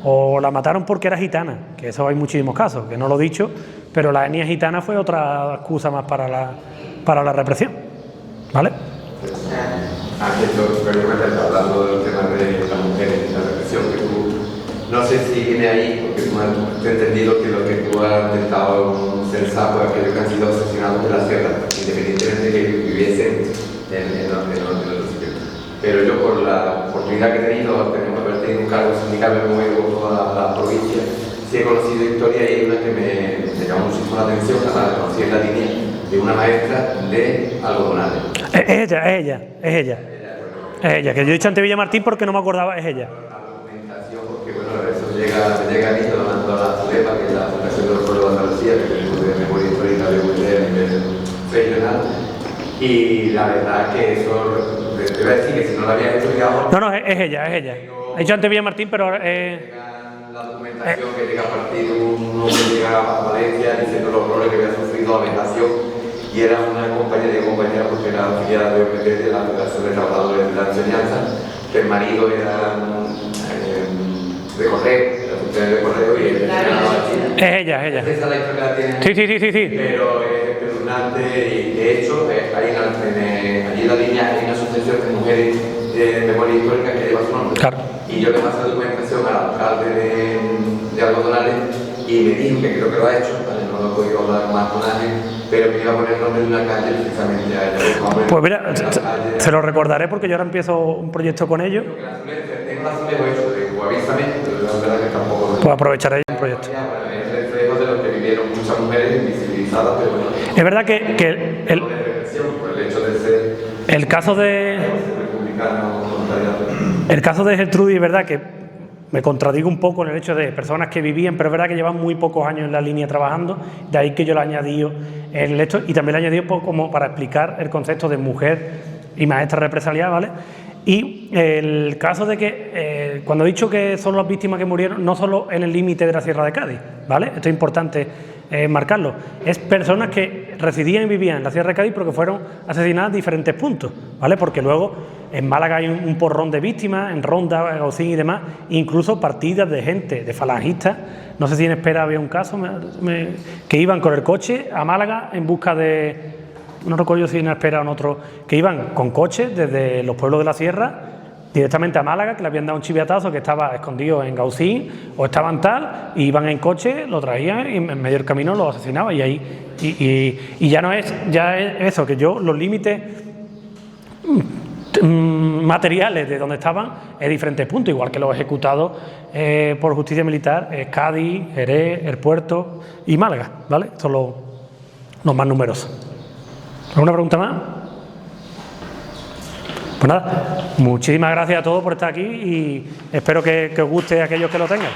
o la mataron porque era gitana, que eso hay muchísimos casos, que no lo he dicho, pero la etnia gitana fue otra excusa más para la represión, ¿vale? Antes precisamente hablando del tema de las mujeres y la represión, que tú, no sé si viene ahí, porque tú has entendido que lo que tú has intentado censar fue aquellos que han sido asesinados de la sierra, independientemente de que viviesen en otros sitios. Pero yo, por la oportunidad que he tenido, tenemos que haber tenido un cargo sindical nuevo por toda la provincia, sí he conocido historias, y hay una que me llamó muchísimo la atención, que la conocí en la línea, de una maestra de algodonales. Es ella, que yo he dicho ante Villamartín porque no me acordaba, es ella. La documentación, porque bueno, eso me llega a mí, lo mando a la FUDEPA, que es la Fundación de los Pueblos de Andalucía, que tenemos de memoria histórica de UNED a nivel regional, y la verdad que eso, te iba a decir que si no lo había estudiado... No, es ella. He dicho ante Villamartín, pero... La documentación que llega a partir de uno que llega a Valencia diciendo los horrores que había sufrido la vejación, y era una compañera porque era afiliada de OPT, de la Federación de Trabajadores de la Enseñanza, que el marido era de correo, y él es ella. Esa es la historia que tiene. Sí. Pero es espeluznante, y de hecho, allí en la línea hay una asociación de mujeres de memoria histórica que lleva su nombre. Claro. Y yo le pasé documentación al alcalde de Algodonales, y me dijo que creo que lo ha hecho, ¿vale? No lo he podido hablar más con nadie, pero me iba a poner el nombre de una calle precisamente a ella. Pues mira, se lo recordaré porque yo ahora empiezo un proyecto con ellos. Tengo la azulejo hecho, digo, avísame, pero la verdad que tampoco... Pues aprovecharé un proyecto. Es el reflejo de lo que vivieron muchas mujeres invisibilizadas, pero bueno... Es verdad que el caso de... El caso de Gertrudis, es verdad que me contradigo un poco en el hecho de personas que vivían, pero es verdad que llevan muy pocos años en la línea trabajando, de ahí que yo le he añadido el hecho, y también le he añadido como para explicar el concepto de mujer y maestra represaliada, ¿vale? Y el caso de que, cuando he dicho que son las víctimas que murieron, no solo en el límite de la Sierra de Cádiz, ¿vale? Esto es importante marcarlo. Es personas que que residían y vivían en la Sierra de Cádiz, pero que fueron asesinadas en diferentes puntos, ¿vale? Porque luego en Málaga hay un porrón de víctimas, en Ronda, Gaucín y demás, incluso partidas de gente, de falangistas. No sé si en Espera había un caso, que iban con el coche a Málaga en busca de, no recuerdo si en Espera o en otro, que iban con coches desde los pueblos de la Sierra directamente a Málaga, que le habían dado un chiviatazo que estaba escondido en Gaucín o estaban tal, y iban en coche, lo traían y en medio del camino lo asesinaban. Y ahí y ya no es, ya es eso, que yo los límites materiales de donde estaban es diferentes puntos, igual que los ejecutados por justicia militar es Cádiz, Jerez, El Puerto y Málaga, ¿vale? Estos son los más numerosos. ¿Alguna pregunta más? Pues nada, muchísimas gracias a todos por estar aquí y espero que os guste a aquellos que lo tengan.